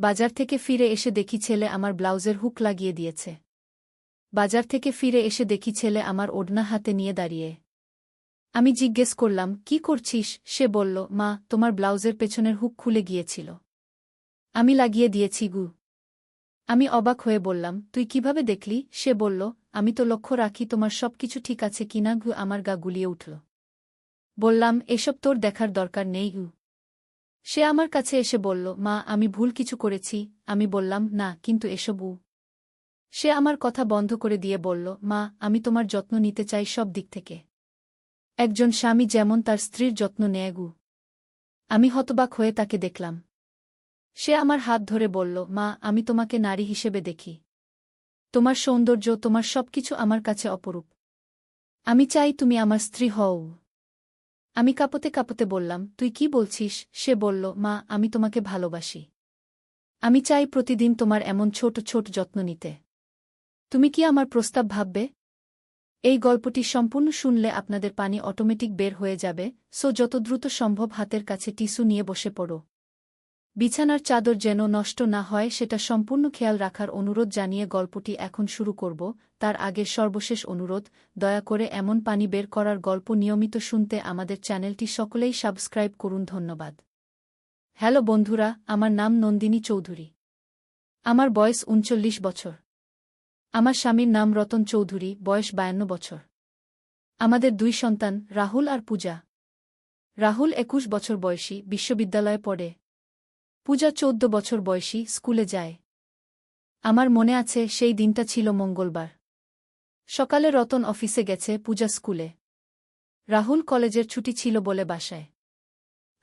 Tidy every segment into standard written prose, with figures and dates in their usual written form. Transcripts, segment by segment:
বাজার থেকে ফিরে এসে দেখি ছেলে আমার ব্লাউজের হুক লাগিয়ে দিয়েছে। বাজার থেকে ফিরে এসে দেখি ছেলে আমার ওড়না হাতে নিয়ে দাঁড়িয়ে। আমি জিজ্ঞেস করলাম, কি করছিস? সে বলল, মা, তোমার ব্লাউজের পেছনের হুক খুলে গিয়েছিল, আমি লাগিয়ে দিয়েছি গু। আমি অবাক হয়ে বললাম, তুই কিভাবে দেখলি? সে বলল, আমি তো লক্ষ্য রাখি তোমার সবকিছু ঠিক আছে কিনা। গু আমার গা গুলিয়ে উঠল। বললাম, এসব তোর দেখার দরকার নেই গু। সে আমার কাছে এসে বলল, মা, আমি ভুল কিছু করেছি। আমি বললাম, না, কিন্তু এসব সে আমার কথা বন্ধ করে দিয়ে বলল, মা, আমি তোমার যত্ন নিতে চাই সব দিক থেকে, একজন স্বামী যেমন তার স্ত্রীর যত্ন নেয় গু। আমি হতবাক হয়ে তাকে দেখলাম। সে আমার হাত ধরে বলল, মা, আমি তোমাকে নারী হিসেবে দেখি। তোমার সৌন্দর্য, তোমার সবকিছু আমার কাছে অপরূপ। আমি চাই তুমি আমার স্ত্রী হও। আমি কাঁপতে কাঁপতে বললাম, তুই কি বলছিস? সে বলল, মা, আমি তোমাকে ভালোবাসি। আমি চাই প্রতিদিন তোমার এমন ছোট ছোট যত্ন নিতে। তুমি কি আমার প্রস্তাব ভাববে? এই গল্পটি সম্পূর্ণ শুনলে আপনাদের পানি অটোমেটিক বের হয়ে যাবে, সো যত দ্রুত সম্ভব হাতের কাছে টিস্যু নিয়ে বসে পড়ো। বিছানার চাদর যেন নষ্ট না হয় সেটা সম্পূর্ণ খেয়াল রাখার অনুরোধ জানিয়ে গল্পটি এখন শুরু করব। তার আগে সর্বশেষ অনুরোধ, দয়া করে এমন পানি বের করার গল্প নিয়মিত শুনতে আমাদের চ্যানেলটি সকলেই সাবস্ক্রাইব করুন। ধন্যবাদ। হ্যালো বন্ধুরা, আমার নাম নন্দিনী চৌধুরী। আমার বয়স ৩৯ বছর। আমার স্বামীর নাম রতন চৌধুরী, বয়স ৫২ বছর। আমাদের ২ সন্তান, রাহুল আর পূজা। রাহুল ২১ বছর বয়সী, বিশ্ববিদ্যালয়ে পড়ে। পূজা ১৪ বছর বয়সী, স্কুলে যায়। আমার মনে আছে সেই দিনটা ছিল মঙ্গলবার। সকালে রতন অফিসে গেছে, পূজা স্কুলে। রাহুল কলেজের ছুটি ছিল বলে বাসায়।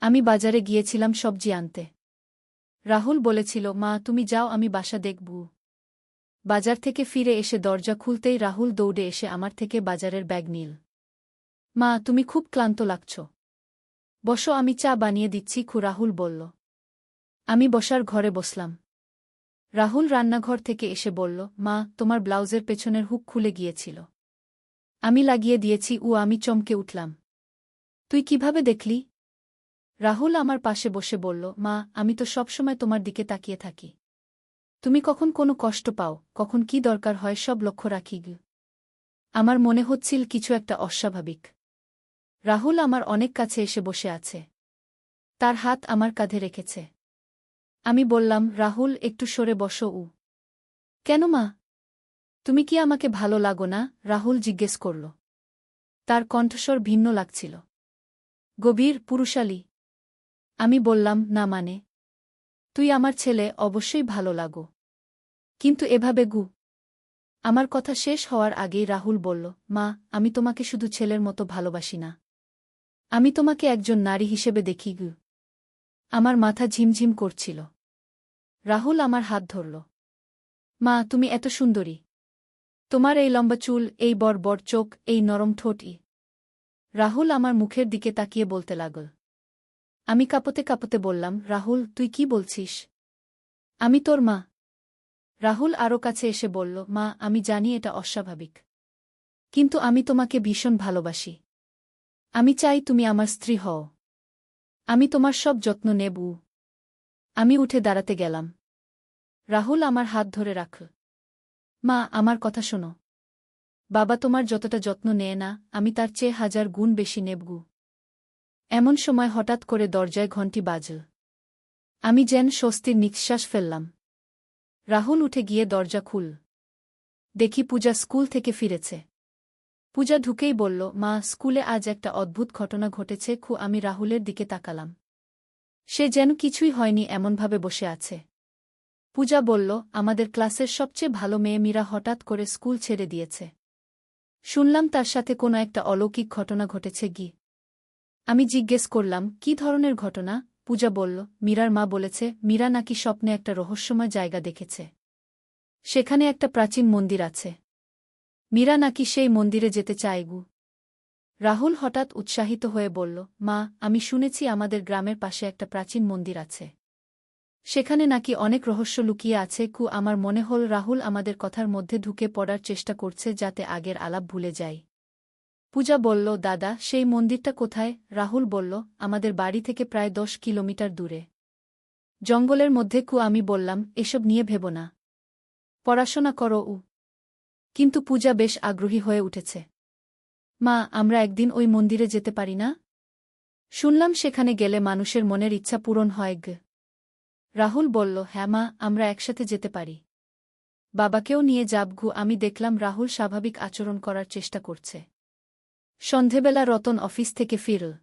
আমি বাজারে গিয়েছিলাম সবজি আনতে। রাহুল বলেছিল, মা, তুমি যাও, আমি বাসা দেখব। বাজার থেকে ফিরে এসে দরজা খুলতেই রাহুল দৌড়ে এসে আমার থেকে বাজারের ব্যাগ নিল। মা, তুমি খুব ক্লান্ত লাগছ, বসো, আমি চা বানিয়ে দিচ্ছি। রাহুল বলল। আমি বসার ঘরে বসলাম। রাহুল রান্নাঘর থেকে এসে বলল, মা, তোমার ব্লাউজের পেছনের হুক খুলে গিয়েছিল, আমি লাগিয়ে দিয়েছি। আমি চমকে উঠলাম। তুই কিভাবে দেখলি? রাহুল আমার পাশে বসে বলল, মা, আমি তো সবসময় তোমার দিকে তাকিয়ে থাকি। তুমি কখন কোনো কষ্ট পাও, কখন কি দরকার হয়, সব লক্ষ্য রাখি। আমার মনে হচ্ছিল কিছু একটা অস্বাভাবিক। রাহুল আমার অনেক কাছে এসে বসে আছে। তার হাত আমার কাঁধে রেখেছে। আমি বললাম, রাহুল, একটু সরে বসো। কেন মা? তুমি কি আমাকে ভালো লাগো না? রাহুল জিজ্ঞেস করল। তার কণ্ঠস্বর ভিন্ন লাগছিল, গভীর, পুরুষালী। আমি বললাম, না, মানে, তুই আমার ছেলে, অবশ্যই ভালো লাগো, কিন্তু এভাবে গু। আমার কথা শেষ হওয়ার আগেই রাহুল বলল, মা, আমি তোমাকে শুধু ছেলের মতো ভালোবাসি না, আমি তোমাকে একজন নারী হিসেবে দেখি গু। আমার মাথা ঝিমঝিম করছিল। রাহুল আমার হাত ধরল। মা, তুমি এত সুন্দরী, তোমার এই লম্বা চুল, এই বড় বড় চোখ, এই নরম ঠোঁট। রাহুল আমার মুখের দিকে তাকিয়ে বলতে লাগল। আমি কাঁপতে কাঁপতে বললাম, রাহুল, তুই কি বলছিস? আমি তোর মা। রাহুল আরও কাছে এসে বলল, মা, আমি জানি এটা অস্বাভাবিক, কিন্তু আমি তোমাকে ভীষণ ভালোবাসি। আমি চাই তুমি আমার স্ত্রী হও। আমি তোমার সব যত্ন নেব। আমি উঠে দাঁড়াতে গেলাম। রাহুল আমার হাত ধরে রাখল। মা, আমার কথা শোনো। বাবা তোমার যতটা যত্ন নেয় না, আমি তার চেয়ে ১০০০ গুণ বেশি নেব। এমন সময় হঠাৎ করে দরজায় ঘণ্টি বাজল। আমি যেন স্বস্তির নিঃশ্বাস ফেললাম। রাহুল উঠে গিয়ে দরজা খুল। দেখি পূজা স্কুল থেকে ফিরেছে। পূজা ঢুকেই বলল, মা, স্কুলে আজ একটা অদ্ভুত ঘটনা ঘটেছে। আমি রাহুলের দিকে তাকালাম। সে যেন কিছুই হয়নি এমনভাবে বসে আছে। পূজা বলল, আমাদের ক্লাসের সবচেয়ে ভালো মেয়ে মীরা হঠাৎ করে স্কুল ছেড়ে দিয়েছে। শুনলাম তার সাথে কোনো একটা অলৌকিক ঘটনা ঘটেছে গি। আমি জিজ্ঞেস করলাম, কি ধরনের ঘটনা? পূজা বলল, মীরার মা বলেছে মীরা নাকি স্বপ্নে একটা রহস্যময় জায়গা দেখেছে। সেখানে একটা প্রাচীন মন্দির আছে। মীরা নাকি সেই মন্দিরে যেতে চায় গু। রাহুল হঠাৎ উৎসাহিত হয়ে বলল, মা, আমি শুনেছি আমাদের গ্রামের পাশে একটা প্রাচীন মন্দির আছে। সেখানে নাকি অনেক রহস্য লুকিয়ে আছে। আমার মনে হল রাহুল আমাদের কথার মধ্যে ঢুকে পড়ার চেষ্টা করছে যাতে আগের আলাপ ভুলে যাই। পূজা বলল, দাদা, সেই মন্দিরটা কোথায়? রাহুল বলল, আমাদের বাড়ি থেকে প্রায় ১০ কিলোমিটার দূরে। জঙ্গলের মধ্যে আমি বললাম, এসব নিয়ে ভেব না। পড়াশোনা করো। কিন্তু পূজা বেশ আগ্রহী হয়ে উঠেছে। মা, আমরা একদিন ওই মন্দিরে যেতে পারি না? শুনলাম সেখানে গেলে মানুষের মনের ইচ্ছা পূরণ হয়। রাহুল বলল, হ্যাঁ মা, আমরা একসাথে যেতে পারি। বাবাকেও নিয়ে যাব। আমি দেখলাম রাহুল স্বাভাবিক আচরণ করার চেষ্টা করছে। সন্ধেবেলা রতন অফিস থেকে ফিরল।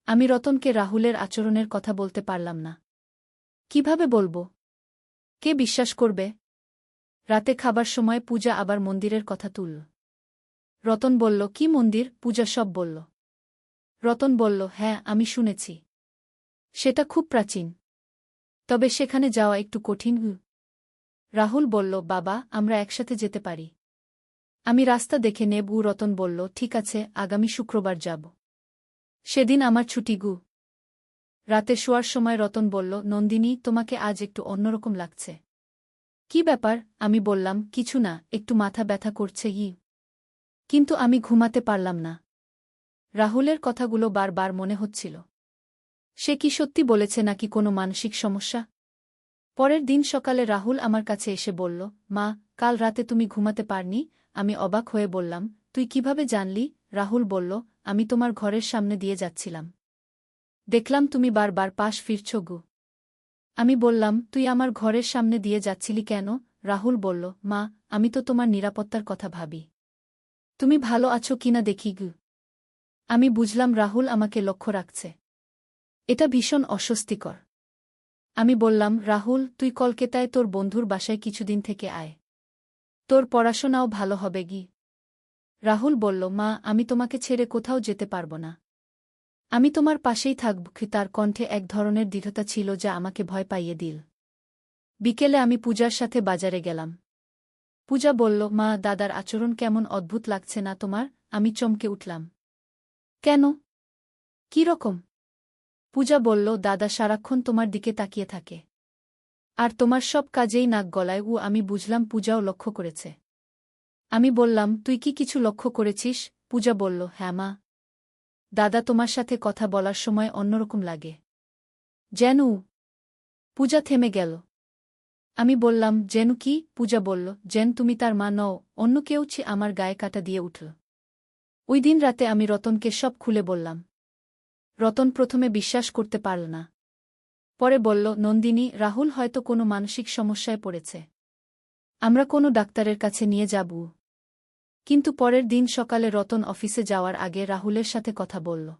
আমি রতনকে রাহুলের আচরণের কথা বলতে পারলাম না। কিভাবে বলবো? কে বিশ্বাস করবে? রাতে খাবার সময় পূজা আবার মন্দিরের কথা তুলল। রতন বলল, কি মন্দির? পূজা সব বলল। রতন বলল, হ্যাঁ, আমি শুনেছি। সেটা খুব প্রাচীন। তবে সেখানে যাওয়া একটু কঠিন। রাহুল বলল, বাবা, আমরা একসাথে যেতে পারি। আমি রাস্তা দেখে নেব। রতন বলল, ঠিক আছে, আগামী শুক্রবার যাব। সেদিন আমার ছুটি। রাতে শোয়ার সময় রতন বলল, নন্দিনী, তোমাকে আজ একটু অন্যরকম লাগছে। কি ব্যাপার? আমি বললাম, কিছু না, একটু মাথা ব্যথা করছে। কিন্তু আমি ঘুমাতে পারলাম না। রাহুলের কথাগুলো বারবার মনে হচ্ছিল। সে কি সত্যি বলেছে নাকি কোনো মানসিক সমস্যা? পরের দিন সকালে রাহুল আমার কাছে এসে বলল, মা, কাল রাতে তুমি ঘুমাতে পারনি? আমি অবাক হয়ে বললাম, তুই কিভাবে জানলি? রাহুল বলল, আমি তোমার ঘরের সামনে দিয়ে যাচ্ছিলাম। দেখলাম তুমি বারবার পাশ ফিরছ। আমি বললাম, তুই আমার ঘরের সামনে দিয়ে যাচ্ছিলি কেন? রাহুল বলল, মা, আমি তো তোমার নিরাপত্তার কথা ভাবি। তুমি ভালো আছো কিনা দেখি। আমি বুঝলাম রাহুল আমাকে লক্ষ্য রাখছে। এটা ভীষণ অস্বস্তিকর। আমি বললাম, রাহুল, তুই কলকাতায় তোর বন্ধুর বাসায় কিছুদিন থেকে আয়। তোর পড়াশোনাও ভালো হবে। রাহুল বলল, মা, আমি তোমাকে ছেড়ে কোথাও যেতে পারব না। আমি তোমার পাশেই থাকব। তার কণ্ঠে এক ধরনের দৃঢ়তা ছিল যা আমাকে ভয় পাইয়ে দিল। বিকেলে আমি পূজার সাথে বাজারে গেলাম। পূজা বলল, মা, দাদার আচরণ কেমন অদ্ভুত লাগছে না তোমার? আমি চমকে উঠলাম। কেন? কি রকম? পূজা বলল, দাদা সারাক্ষণ তোমার দিকে তাকিয়ে থাকে। আর তোমার সব কাজেই নাক গলায়। আমি বুঝলাম পূজাও লক্ষ্য করেছে। আমি বললাম, তুই কি কিছু লক্ষ্য করেছিস? পূজা বলল, হ্যাঁ মা। দাদা তোমার সাথে কথা বলার সময় অন্যরকম লাগে। যেন। পূজা থেমে গেল। আমি বললাম, যেন কি? পূজা বলল, যেন তুমি তার মা নও, অন্য কেউ। আমার গায়ে কাটা দিয়ে উঠল। ওই দিন রাতে আমি রতনকে সব খুলে বললাম। রতন প্রথমে বিশ্বাস করতে পারল না। পরে বলল, নন্দিনী, রাহুল হয়তো কোনো মানসিক সমস্যায় পড়েছে। আমরা কোনো ডাক্তারের কাছে নিয়ে যাব। কিন্তু পরের দিন সকালে রতন অফিসে যাওয়ার আগে রাহুলের সাথে কথা বলল।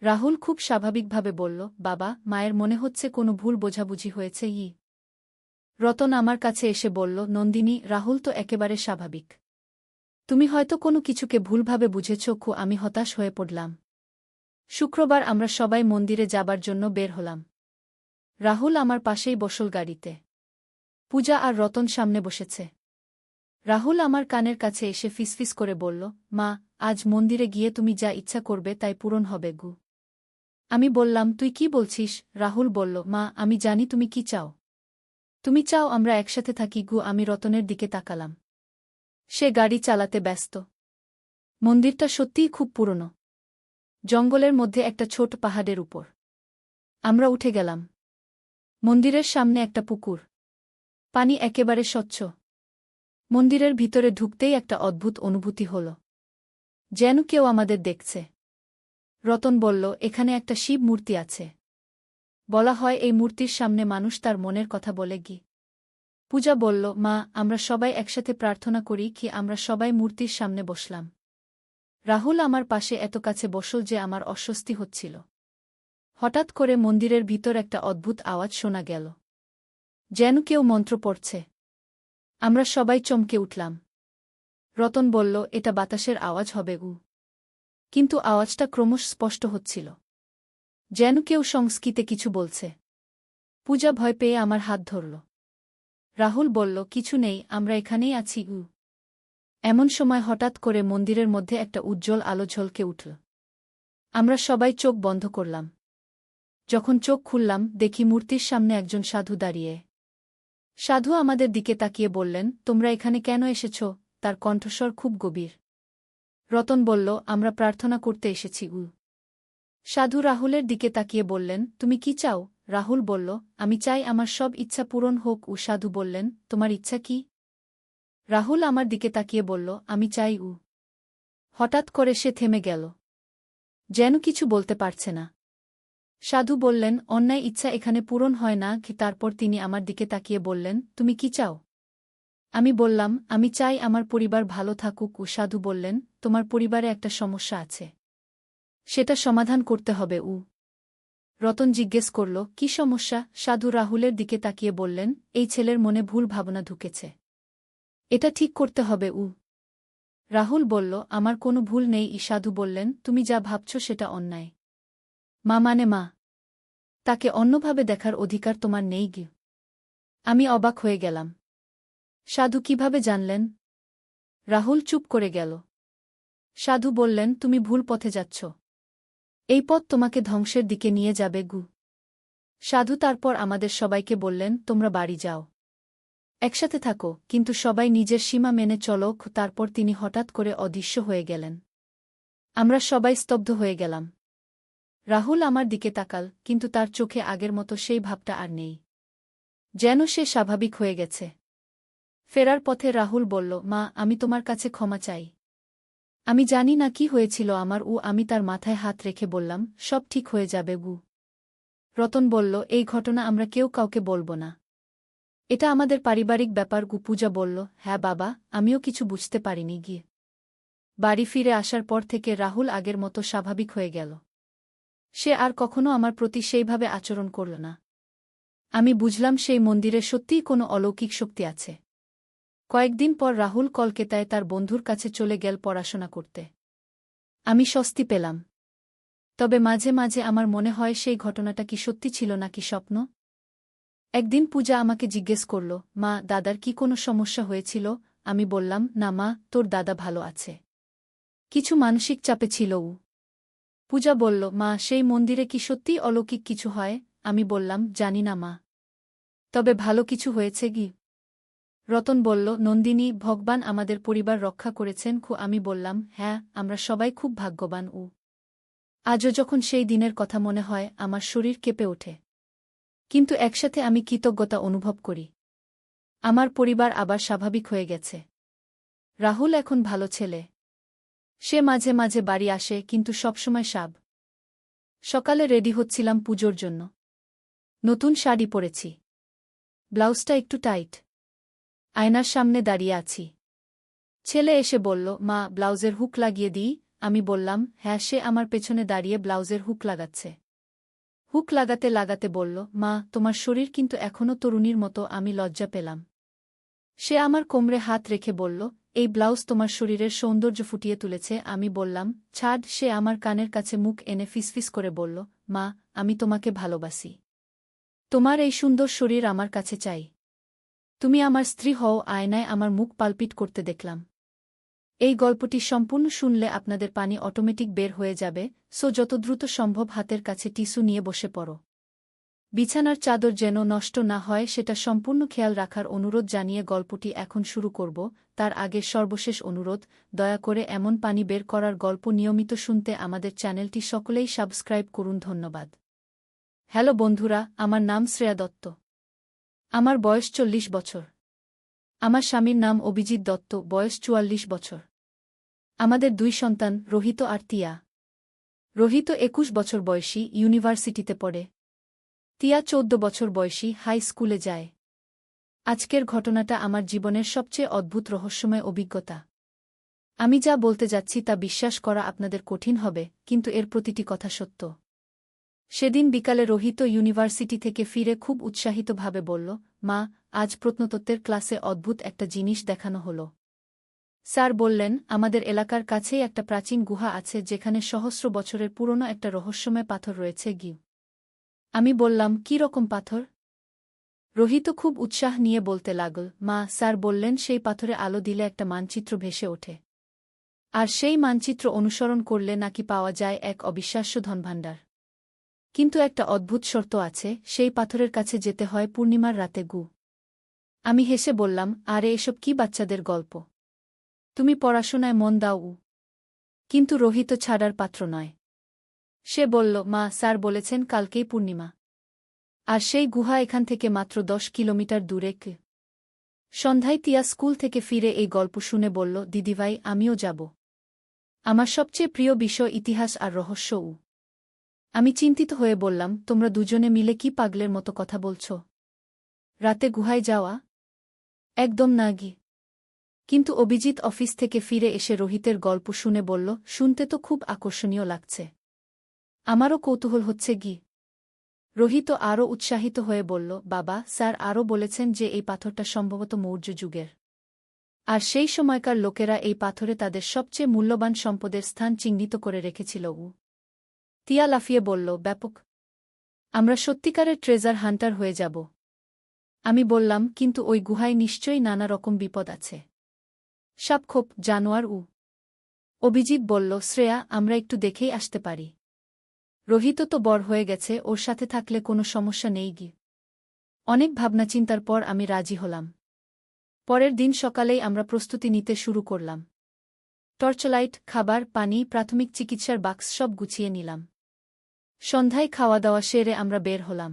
রাহুল খুব স্বাভাবিকভাবে বলল, বাবা, মায়ের মনে হচ্ছে কোনো ভুল বোঝাবুঝি হয়েছে। রতন আমার কাছে এসে বলল, নন্দিনী, রাহুল তো একেবারে স্বাভাবিক। তুমি হয়তো কোনো কিছুকে ভুলভাবে বুঝেছ। আমি হতাশ হয়ে পড়লাম। শুক্রবার আমরা সবাই মন্দিরে যাবার জন্য বের হলাম। রাহুল আমার পাশেই বসল গাড়িতে। পূজা আর রতন সামনে বসেছে। রাহুল আমার কানের কাছে এসে ফিসফিস করে বলল, মা, আজ মন্দিরে গিয়ে তুমি যা ইচ্ছা করবে তাই পূরণ হবে। আমি বললাম, তুই কি বলছিস? রাহুল বলল, মা, আমি জানি তুমি কি চাও। তুমি চাও আমরা একসাথে থাকি। আমি রতনের দিকে তাকালাম। সে গাড়ি চালাতে ব্যস্ত। মন্দিরটা সত্যিই খুব পুরনো। জঙ্গলের মধ্যে একটা ছোট পাহাড়ের উপর। আমরা উঠে গেলাম। মন্দিরের সামনে একটা পুকুর। পানি একেবারে স্বচ্ছ। মন্দিরের ভিতরে ঢুকতেই একটা অদ্ভুত অনুভূতি হল। যেন কেউ আমাদের দেখছে। রতন বলল, এখানে একটা শিব মূর্তি আছে। বলা হয় এই মূর্তির সামনে মানুষ তার মনের কথা বলে। পূজা বলল, মা, আমরা সবাই একসাথে প্রার্থনা করি। আমরা সবাই মূর্তির সামনে বসলাম। রাহুল আমার পাশে এত কাছে বসল যে আমার অস্বস্তি হচ্ছিল। হঠাৎ করে মন্দিরের ভিতর একটা অদ্ভুত আওয়াজ শোনা গেল। যেন কেউ মন্ত্র পড়ছে। আমরা সবাই চমকে উঠলাম। রতন বলল, এটা বাতাসের আওয়াজ হবে। কিন্তু আওয়াজটা ক্রমশ স্পষ্ট হচ্ছিল। যেন কেউ সংস্কৃতে কিছু বলছে। পূজা ভয় পেয়ে আমার হাত ধরল। রাহুল বলল, কিছু নেই, আমরা এখানেই আছি। এমন সময় হঠাৎ করে মন্দিরের মধ্যে একটা উজ্জ্বল আলো ঝলকে উঠল। আমরা সবাই চোখ বন্ধ করলাম। যখন চোখ খুললাম, দেখি মূর্তির সামনে একজন সাধু দাঁড়িয়ে। সাধু আমাদের দিকে তাকিয়ে বললেন, তোমরা এখানে কেন এসেছ? তার কণ্ঠস্বর খুব গভীর। রতন বলল, আমরা প্রার্থনা করতে এসেছি। সাধু রাহুলের দিকে তাকিয়ে বললেন, তুমি কি চাও? রাহুল বলল, আমি চাই আমার সব ইচ্ছা পূরণ হোক। সাধু বললেন, তোমার ইচ্ছা কি? রাহুল আমার দিকে তাকিয়ে বলল, আমি চাই। হঠাৎ করে সে থেমে গেল, যেন কিছু বলতে পারছে না। সাধু বললেন, অন্যায় ইচ্ছা এখানে পূরণ হয় না। তারপর তিনি আমার দিকে তাকিয়ে বললেন, তুমি কি চাও? আমি বললাম, আমি চাই আমার পরিবার ভালো থাকুক। সাধু বললেন, তোমার পরিবারে একটা সমস্যা আছে, সেটা সমাধান করতে হবে। রতন জিজ্ঞেস করল, কি সমস্যা? সাধু রাহুলের দিকে তাকিয়ে বললেন, এই ছেলের মনে ভুল ভাবনা ঢুকেছে, এটা ঠিক করতে হবে। রাহুল বলল, আমার কোনো ভুল নেই। সাধু বললেন, তুমি যা ভাবছ সেটা অন্যায়। মা মানে মা, তাকে অন্যভাবে দেখার অধিকার তোমার নেই। আমি অবাক হয়ে গেলাম। সাধু কিভাবে জানলেন? রাহুল চুপ করে গেল। সাধু বললেন, তুমি ভুল পথে যাচ্ছ, এই পথ তোমাকে ধ্বংসের দিকে নিয়ে যাবে। সাধু তারপর আমাদের সবাইকে বললেন, তোমরা বাড়ি যাও, একসাথে থাকো, কিন্তু সবাই নিজের সীমা মেনে চলো। তারপর তিনি হঠাৎ করে অদৃশ্য হয়ে গেলেন। আমরা সবাই স্তব্ধ হয়ে গেলাম। রাহুল আমার দিকে তাকাল, কিন্তু তার চোখে আগের মতো সেই ভাবটা আর নেই, যেন সে স্বাভাবিক হয়ে গেছে। ফেরার পথে রাহুল বলল, মা, আমি তোমার কাছে ক্ষমা চাই। আমি জানি না কি হয়েছিল আমার। আমি তার মাথায় হাত রেখে বললাম, সব ঠিক হয়ে যাবে। রতন বলল, এই ঘটনা আমরা কেউ কাউকে বলবো না, এটা আমাদের পারিবারিক ব্যাপার। পূজা বলল, হ্যাঁ বাবা, আমিও কিছু বুঝতে পারিনি। বাড়ি ফিরে আসার পর থেকে রাহুল আগের মতো স্বাভাবিক হয়ে গেল। সে আর কখনো আমার প্রতি সেইভাবে আচরণ করল না। আমি বুঝলাম সেই মন্দিরে সত্যিই কোনো অলৌকিক শক্তি আছে। কয়েকদিন পর রাহুল কলকাতায় তার বন্ধুর কাছে চলে গেল পড়াশোনা করতে। আমি স্বস্তি পেলাম। তবে মাঝে মাঝে আমার মনে হয় সেই ঘটনাটা কি সত্যি ছিল নাকি স্বপ্ন। একদিন পূজা আমাকে জিজ্ঞেস করল, মা, দাদার কি কোনো সমস্যা হয়েছিল? আমি বললাম, না মা, তোর দাদা ভালো আছে, কিছু মানসিক চাপে ছিল। পূজা বলল, মা, সেই মন্দিরে কি সত্যিই অলৌকিক কিছু হয়? আমি বললাম, জানি না মা, তবে ভালো কিছু হয়েছে। রতন বলল, নন্দিনী, ভগবান আমাদের পরিবার রক্ষা করেছেন। আমি বললাম, হ্যাঁ, আমরা সবাই খুব ভাগ্যবান। আজও যখন সেই দিনের কথা মনে হয় আমার শরীর কেঁপে ওঠে। কিন্তু একসাথে আমি কৃতজ্ঞতা অনুভব করি, আমার পরিবার আবার স্বাভাবিক হয়ে গেছে। রাহুল এখন ভালো ছেলে, সে মাঝে মাঝে বাড়ি আসে, কিন্তু সবসময় সকালে রেডি হচ্ছিলাম পুজোর জন্য। নতুন শাড়ি পরেছি, ব্লাউজটা একটু টাইট, আয়নার সামনে দাঁড়িয়ে আছি। ছেলে এসে বলল, মা, ব্লাউজের হুক লাগিয়ে দিই? আমি বললাম, হ্যাঁ। সে আমার পেছনে দাঁড়িয়ে ব্লাউজের হুক লাগাচ্ছে। হুক লাগাতে লাগাতে বলল, মা, তোমার শরীর কিন্তু এখনও তরুণীর মতো। আমি লজ্জা পেলাম। সে আমার কোমরে হাত রেখে বলল, এই ব্লাউজ তোমার শরীরের সৌন্দর্য ফুটিয়ে তুলেছে। আমি বললাম, ছাড়। সে আমার কানের কাছে মুখ এনে ফিসফিস করে বলল, মা, আমি তোমাকে ভালোবাসি, তোমার এই সুন্দর শরীর আমার কাছে চাই, তুমি আমার স্ত্রী হও। আয়নায় আমার মুখ পালপিট করতে দেখলাম। এই গল্পটি সম্পূর্ণ শুনলে আপনাদের পানি অটোমেটিক বের হয়ে যাবে, সো যত দ্রুত সম্ভব হাতের কাছে টিস্যু নিয়ে বসে পড়ো। বিছানার চাদর যেন নষ্ট না হয় সেটা সম্পূর্ণ খেয়াল রাখার অনুরোধ জানিয়ে গল্পটি এখন শুরু করব। তার আগে সর্বশেষ অনুরোধ, দয়া করে এমন পানি বের করার গল্প নিয়মিত শুনতে আমাদের চ্যানেলটি সকলেই সাবস্ক্রাইব করুন। ধন্যবাদ। হ্যালো বন্ধুরা, আমার নাম শ্রেয়া দত্ত। আমার বয়স 40 বছর। আমার স্বামীর নাম অভিজিৎ দত্ত, বয়স 44 বছর। আমাদের 2 সন্তান, রোহিত আর তিয়া। রোহিত 21 বছর বয়সী, ইউনিভার্সিটিতে পড়ে। তিয়া 14 বছর বয়সী, হাই স্কুলে যায়। আজকের ঘটনাটা আমার জীবনের সবচেয়ে অদ্ভুত রহস্যময় অভিজ্ঞতা। আমি যা বলতে যাচ্ছি তা বিশ্বাস করা আপনাদের কঠিন হবে, কিন্তু এর প্রতিটি কথা সত্য। সেদিন বিকালে রোহিত ইউনিভার্সিটি থেকে ফিরে খুব উৎসাহিতভাবে বলল, মা, আজ প্রত্নতত্ত্বের ক্লাসে অদ্ভুত একটা জিনিস দেখানো হলো। স্যার বললেন, আমাদের এলাকার কাছেই একটা প্রাচীন গুহা আছে যেখানে সহস্র বছরের পুরনো একটা রহস্যময় পাথর রয়েছে। আমি বললাম, কী রকম পাথর? রোহিত খুব উৎসাহ নিয়ে বলতে লাগল, মা, স্যার বললেন সেই পাথরে আলো দিলে একটা মানচিত্র ভেসে ওঠে, আর সেই মানচিত্র অনুসরণ করলে নাকি পাওয়া যায় এক অবিশ্বাস্য ধনভাণ্ডার। কিন্তু একটা অদ্ভুত শর্ত আছে, সেই পাথরের কাছে যেতে হয় পূর্ণিমার রাতে। আমি হেসে বললাম, আরে এসব কি বাচ্চাদের গল্প, তুমি পড়াশোনায় মন দাও। কিন্তু রোহিত ছাড়ার পাত্র নয়। সে বলল, মা, স্যার বলেছেন কালকেই পূর্ণিমা, আর সেই গুহা এখান থেকে মাত্র 10 কিলোমিটার দূরে। সন্ধ্যায় তিয়া স্কুল থেকে ফিরে এই গল্প শুনে বলল, দিদিভাই আমিও যাব। আমার সবচেয়ে প্রিয় বিষয় ইতিহাস আর রহস্য। আমি চিন্তিত হয়ে বললাম, তোমরা দুজনে মিলে কি পাগলের মতো কথা বলছ? রাতে গুহায় যাওয়া? একদম না গি। কিন্তু অভিজিৎ অফিস থেকে ফিরে এসে রোহিতের গল্প শুনে বলল, শুনতে তো খুব আকর্ষণীয় লাগছে। আমারও কৌতূহল হচ্ছে গি। রোহিত আরও উৎসাহিত হয়ে বলল, বাবা, স্যার আরও বলেছেন যে এই পাথরটা সম্ভবত মৌর্য যুগের। আর সেই সময়কার লোকেরা এই পাথরে তাদের সবচেয়ে মূল্যবান সম্পদের স্থান চিহ্নিত করে রেখেছিল। তিয়া লাফিয়ে বলল, ব্যাপক! আমরা সত্যিকারের ট্রেজার হান্টার হয়ে যাব। আমি বললাম, কিন্তু ওই গুহায় নিশ্চয়ই নানা রকম বিপদ আছে। সাপখোপ, জানোয়ার। অভিজিৎ বলল, শ্রেয়া, আমরা একটু দেখেই আসতে পারি। রোহিত তো বড় হয়ে গেছে, ওর সাথে থাকলে কোনো সমস্যা নেই গি। অনেক ভাবনাচিন্তার পর আমি রাজি হলাম। পরের দিন সকালেই আমরা প্রস্তুতি নিতে শুরু করলাম। টর্চলাইট, খাবার, পানি, প্রাথমিক চিকিৎসার বাক্স সব গুছিয়ে নিলাম। সন্ধ্যায় খাওয়া দাওয়া সেরে আমরা বের হলাম।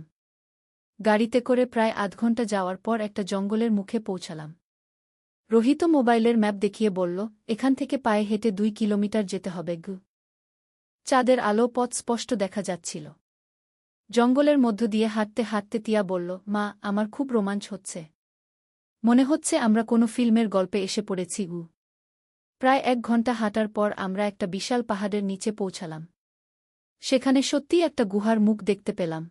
গাড়িতে করে প্রায় আধ ঘণ্টা যাওয়ার পর একটা জঙ্গলের মুখে পৌঁছালাম। রোহিত মোবাইলের ম্যাপ দেখিয়ে বলল, এখান থেকে পায়ে হেঁটে 2 কিলোমিটার যেতে হবে গু। চাঁদের আলো, পথ স্পষ্ট দেখা যাচ্ছিল। জঙ্গলের মধ্য দিয়ে হাঁটতে হাঁটতে তিয়া বলল, মা, আমার খুব রোমাঞ্চ হচ্ছে। মনে হচ্ছে আমরা কোনো ফিল্মের গল্পে এসে পড়েছি গু। প্রায় 1 ঘণ্টা হাঁটার পর আমরা একটা বিশাল পাহাড়ের নিচে পৌঁছালাম। সেখানে সত্যিই একটা গুহার মুখ দেখতে পেলাম।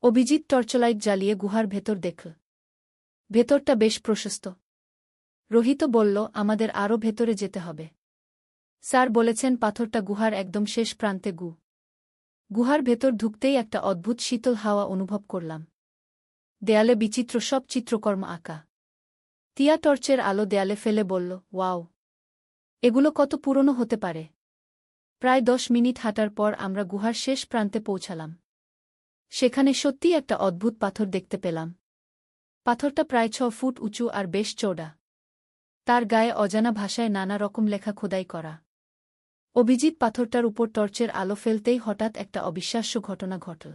অভিজিৎ টর্চলাইট জ্বালিয়ে গুহার ভেতর দেখল। ভেতরটা বেশ প্রশস্ত। রোহিত বলল, আমাদের আরও ভেতরে যেতে হবে। স্যার বলেছেন পাথরটা গুহার একদম শেষ প্রান্তে গু। গুহার ভেতর ঢুকতেই একটা অদ্ভুত শীতল হাওয়া অনুভব করলাম। দেয়ালে বিচিত্র সব চিত্রকর্ম আঁকা। তিয়া টর্চের আলো দেয়ালে ফেলে বলল, ওয়াও! এগুলো কত পুরনো হতে পারে। প্রায় 10 মিনিট হাঁটার পর আমরা গুহার শেষ প্রান্তে পৌঁছালাম। সেখানে সত্যিই একটা অদ্ভুত পাথর দেখতে পেলাম। পাথরটা প্রায় 6 ফুট উঁচু আর বেশ চওড়া। তার গায়ে অজানা ভাষায় নানা রকম লেখা খোদাই করা। অভিজিৎ পাথরটার উপর টর্চের আলো ফেলতেই হঠাৎ একটা অবিশ্বাস্য ঘটনা ঘটল।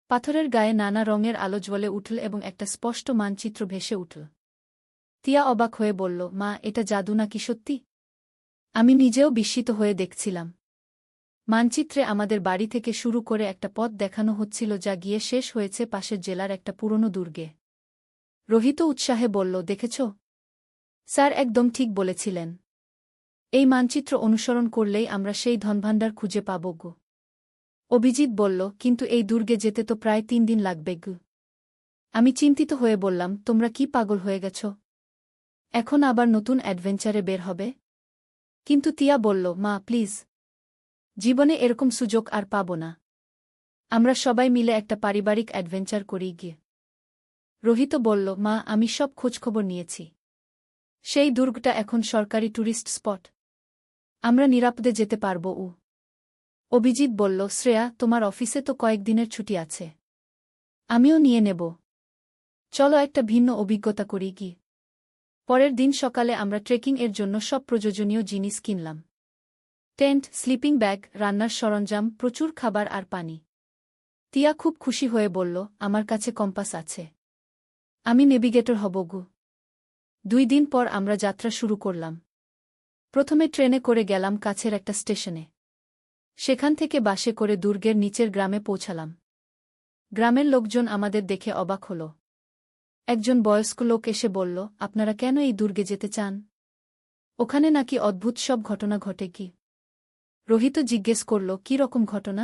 পাথরের গায়ে নানা রঙের আলো জ্বলে উঠল এবং একটা স্পষ্ট মানচিত্র ভেসে উঠল। তিয়া অবাক হয়ে বলল, মা, এটা জাদু নাকি সত্যি? আমি নিজেও বিস্মিত হয়ে দেখছিলাম। মানচিত্রে আমাদের বাড়ি থেকে শুরু করে একটা পথ দেখানো হচ্ছিল যা গিয়ে শেষ হয়েছে পাশের জেলার একটা পুরনো দুর্গে। রোহিত উৎসাহে বলল, দেখেছ? স্যার একদম ঠিক বলেছিলেন। এই মানচিত্র অনুসরণ করলেই আমরা সেই ধনভাণ্ডার খুঁজে পাব গো। অভিজিৎ বলল, কিন্তু এই দুর্গে যেতে তো প্রায় 3 দিন লাগবে গো। আমি চিন্তিত হয়ে বললাম, তোমরা কি পাগল হয়ে গেছ? এখন আবার নতুন অ্যাডভেঞ্চারে বের হবে? কিন্তু তিয়া বলল, মা, প্লিজ। জীবনে এরকম সুযোগ আর পাব না। আমরা সবাই মিলে একটা পারিবারিক অ্যাডভেঞ্চার করি গিয়ে। রোহিত বলল, মা, আমি সব খোঁজখবর নিয়েছি। সেই দুর্গটা এখন সরকারি ট্যুরিস্ট স্পট। আমরা নিরাপদে যেতে পারব। অভিজিৎ বলল, শ্রেয়া, তোমার অফিসে তো কয়েকদিনের ছুটি আছে। আমিও নিয়ে নেব। চলো একটা ভিন্ন অভিজ্ঞতা করি কি। পরের দিন সকালে আমরা ট্রেকিং এর জন্য সব প্রয়োজনীয় জিনিস কিনলাম। টেন্ট, স্লিপিং ব্যাগ, রান্নার সরঞ্জাম, প্রচুর খাবার আর পানি। তিয়া খুব খুশি হয়ে বলল, আমার কাছে কম্পাস আছে। আমি নেভিগেটর হব গো। 2 দিন পর আমরা যাত্রা শুরু করলাম। প্রথমে ট্রেনে করে গেলাম কাছের একটা স্টেশনে। সেখান থেকে বাসে করে দুর্গের নিচের গ্রামে পৌঁছালাম। গ্রামের লোকজন আমাদের দেখে অবাক হল। একজন বয়স্ক লোক এসে বলল, আপনারা কেন এই দুর্গে যেতে চান? ওখানে নাকি অদ্ভুত সব ঘটনা ঘটে কি? রোহিত জিজ্ঞেস করল, কী রকম ঘটনা?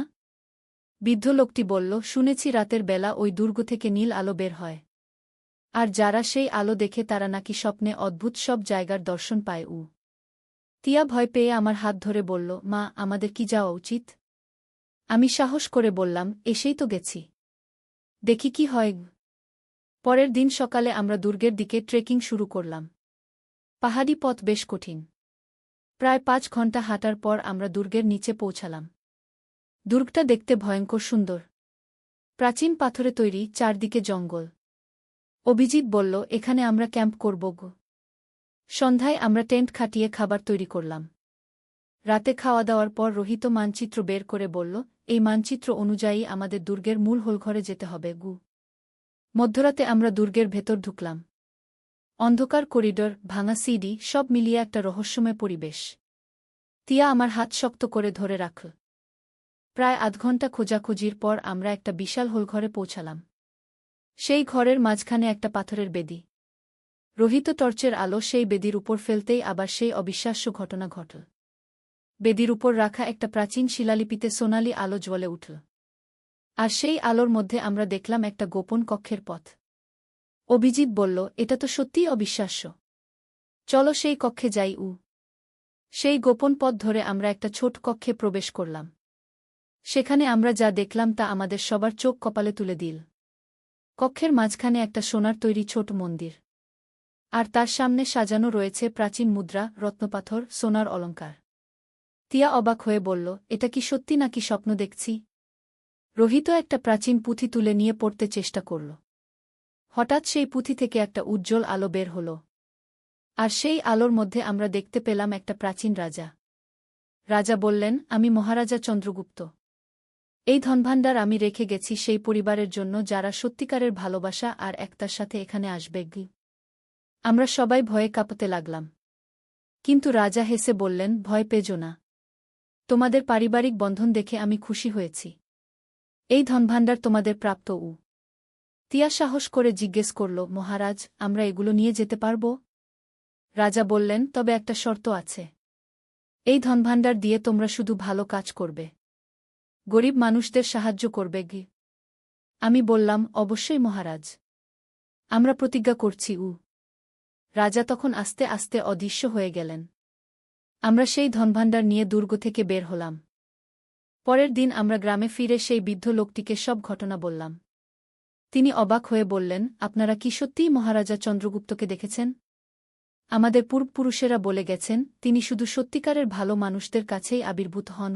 বৃদ্ধ লোকটি বলল, শুনেছি রাতের বেলা ওই দুর্গ থেকে নীল আলো বের হয়। আর যারা সেই আলো দেখে তারা নাকি স্বপ্নে অদ্ভুত সব জায়গার দর্শন পায়। তিয়া ভয় পেয়ে আমার হাত ধরে বলল, মা, আমাদের কি যাওয়া উচিত? আমি সাহস করে বললাম, এসেই তো গেছি। দেখি কি হয়। পরের দিন সকালে আমরা দুর্গের দিকে ট্রেকিং শুরু করলাম। পাহাড়ি পথ বেশ কঠিন। প্রায় 5 ঘণ্টা হাঁটার পর আমরা দুর্গের নিচে পৌঁছালাম। দুর্গটা দেখতে ভয়ঙ্কর সুন্দর। প্রাচীন পাথরে তৈরি, চারদিকে জঙ্গল। অভিজিৎ বলল, এখানে আমরা ক্যাম্প করব গো। সন্ধ্যায় আমরা টেন্ট খাটিয়ে খাবার তৈরি করলাম। রাতে খাওয়া দাওয়ার পর রোহিত মানচিত্র বের করে বলল, এই মানচিত্র অনুযায়ী আমাদের দুর্গের মূল হোলঘরে যেতে হবে গু। মধ্যরাতে আমরা দুর্গের ভেতর ঢুকলাম। অন্ধকার করিডর, ভাঙা সিডি, সব মিলিয়ে একটা রহস্যময় পরিবেশ। তিয়া আমার হাত শক্ত করে ধরে রাখল। প্রায় আধ ঘণ্টা খোঁজাখুঁজির পর আমরা একটা বিশাল হোলঘরে পৌঁছালাম। সেই ঘরের মাঝখানে একটা পাথরের বেদি। রোহিত টর্চের আলো সেই বেদির উপর ফেলতেই আবার সেই অবিশ্বাস্য ঘটনা ঘটল। বেদির উপর রাখা একটা প্রাচীন শিলালিপিতে সোনালি আলো জ্বলে উঠল। আর সেই আলোর মধ্যে আমরা দেখলাম একটা গোপন কক্ষের পথ। অভিজিৎ বলল, এটা তো সত্যিই অবিশ্বাস্য। চলো সেই কক্ষে যাই। সেই গোপন পথ ধরে আমরা একটা ছোট কক্ষে প্রবেশ করলাম। সেখানে আমরা যা দেখলাম তা আমাদের সবার চোখ কপালে তুলে দিল। কক্ষের মাঝখানে একটা সোনার তৈরি ছোট মন্দির। আর তার সামনে সাজানো রয়েছে প্রাচীন মুদ্রা, রত্নপাথর, সোনার অলংকার। তিয়া অবাক হয়ে বলল, এটা কি সত্যি নাকি স্বপ্ন দেখছি? রোহিত একটা প্রাচীন পুঁথি তুলে নিয়ে পড়তে চেষ্টা করল। হঠাৎ সেই পুঁথি থেকে একটা উজ্জ্বল আলো বের হল। আর সেই আলোর মধ্যে আমরা দেখতে পেলাম একটা প্রাচীন রাজা। রাজা বললেন, আমি মহারাজা চন্দ্রগুপ্ত। এই ধনভাণ্ডার আমি রেখে গেছি সেই পরিবারের জন্য যারা সত্যিকারের ভালোবাসা আর একতার সাথে এখানে আসবে। আমরা সবাই ভয়ে কাঁপতে লাগলাম। কিন্তু রাজা হেসে বললেন, ভয় পেজো না। তোমাদের পারিবারিক বন্ধন দেখে আমি খুশি হয়েছি। এই ধনভাণ্ডার তোমাদের প্রাপ্ত। তিয়া সাহস করে জিজ্ঞেস করল, মহারাজ, আমরা এগুলো নিয়ে যেতে পারব? রাজা বললেন, তবে একটা শর্ত আছে। এই ধনভাণ্ডার দিয়ে তোমরা শুধু ভালো কাজ করবে, গরিব মানুষদের সাহায্য করবে। আমি বললাম, অবশ্যই মহারাজ। আমরা প্রতিজ্ঞা করছি। রাজা তখন আস্তে আস্তে অদৃশ্য হয়ে গেলেন। আমরা সেই ধনভাণ্ডার নিয়ে দুর্গ থেকে বের হলাম। পরের দিন আমরা গ্রামে ফিরে সেই বৃদ্ধ লোকটিকে সব ঘটনা বললাম। তিনি অবাক হয়ে বললেন, আপনারা কি সত্যিই মহারাজা চন্দ্রগুপ্তকে দেখেছেন? আমাদের পূর্বপুরুষেরা বলে গেছেন, তিনি শুধু সত্যিকারের ভালো মানুষদের কাছেই আবির্ভূত হন।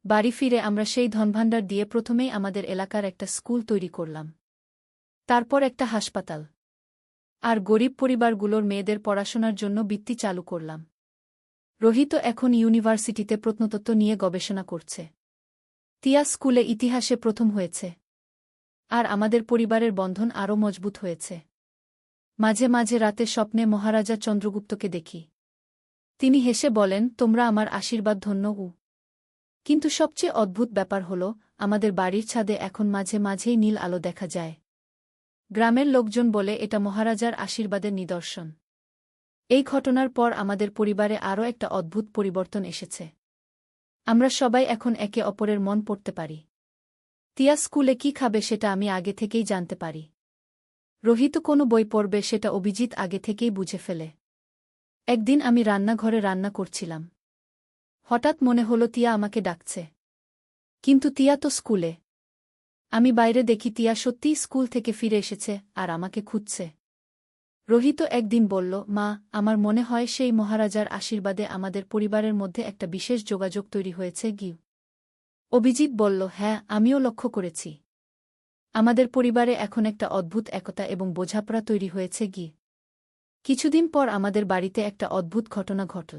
বাড়ি ফিরে আমরা সেই ধনভাণ্ডার দিয়ে প্রথমেই আমাদের এলাকার একটা স্কুল তৈরি করলাম। তারপর একটা হাসপাতাল। আর গরিব পরিবারগুলোর মেয়েদের পড়াশোনার জন্য বৃত্তি চালু করলাম। রোহিত এখন ইউনিভার্সিটিতে প্রত্নতত্ত্ব নিয়ে গবেষণা করছে। তিয়া স্কুলে ইতিহাসে প্রথম হয়েছে। আর আমাদের পরিবারের বন্ধন আরও মজবুত হয়েছে। মাঝে মাঝে রাতে স্বপ্নে মহারাজা চন্দ্রগুপ্তকে দেখি। তিনি হেসে বলেন, তোমরা আমার আশীর্বাদ ধন্য। কিন্তু সবচেয়ে অদ্ভুত ব্যাপার হল, আমাদের বাড়ির ছাদে এখন মাঝে মাঝেই নীল আলো দেখা যায়। গ্রামের লোকজন বলে এটা মহারাজার আশীর্বাদের নিদর্শন। এই ঘটনার পর আমাদের পরিবারে আরও একটা অদ্ভুত পরিবর্তন এসেছে। আমরা সবাই এখন একে অপরের মন পড়তে পারি। তিয়া স্কুলে কি খাবে সেটা আমি আগে থেকেই জানতে পারি। রোহিত কোনো বই পড়বে সেটা অভিজিৎ আগে থেকেই বুঝে ফেলে। একদিন আমি রান্নাঘরে রান্না করছিলাম। হঠাৎ মনে হলো তিয়া আমাকে ডাকছে। কিন্তু তিয়া তো স্কুলে। আমি বাইরে দেখি তিয়া সত্যিই স্কুল থেকে ফিরে এসেছে আর আমাকে খুঁজছে। রোহিত একদিন বলল, মা, আমার মনে হয় সেই মহারাজার আশীর্বাদে আমাদের পরিবারের মধ্যে একটা বিশেষ যোগাযোগ তৈরি হয়েছে। অভিজিৎ বলল, হ্যাঁ, আমিও লক্ষ্য করেছি। আমাদের পরিবারে এখন একটা অদ্ভুত একতা এবং বোঝাপড়া তৈরি হয়েছে। কিছুদিন পর আমাদের বাড়িতে একটা অদ্ভুত ঘটনা ঘটল।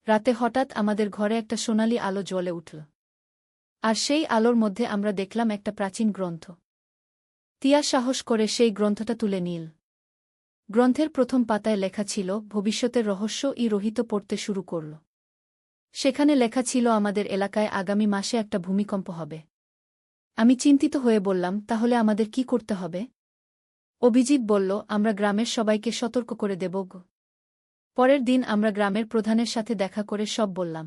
রাতে হঠাৎ আমাদের ঘরে একটা সোনালি আলো জ্বলে উঠল। আর সেই আলোর মধ্যে আমরা দেখলাম একটা প্রাচীন গ্রন্থ। তিয়া সাহস করে সেই গ্রন্থটা তুলে নিল। গ্রন্থের প্রথম পাতায় লেখা ছিল, ভবিষ্যতের রহস্য। রোহিত পড়তে শুরু করল। সেখানে লেখা ছিল, আমাদের এলাকায় আগামী মাসে একটা ভূমিকম্প হবে। আমি চিন্তিত হয়ে বললাম, তাহলে আমাদের কি করতে হবে? অভিজিৎ বলল, আমরা গ্রামের সবাইকে সতর্ক করে দেব। পরের দিন আমরা গ্রামের প্রধানের সাথে দেখা করে সব বললাম।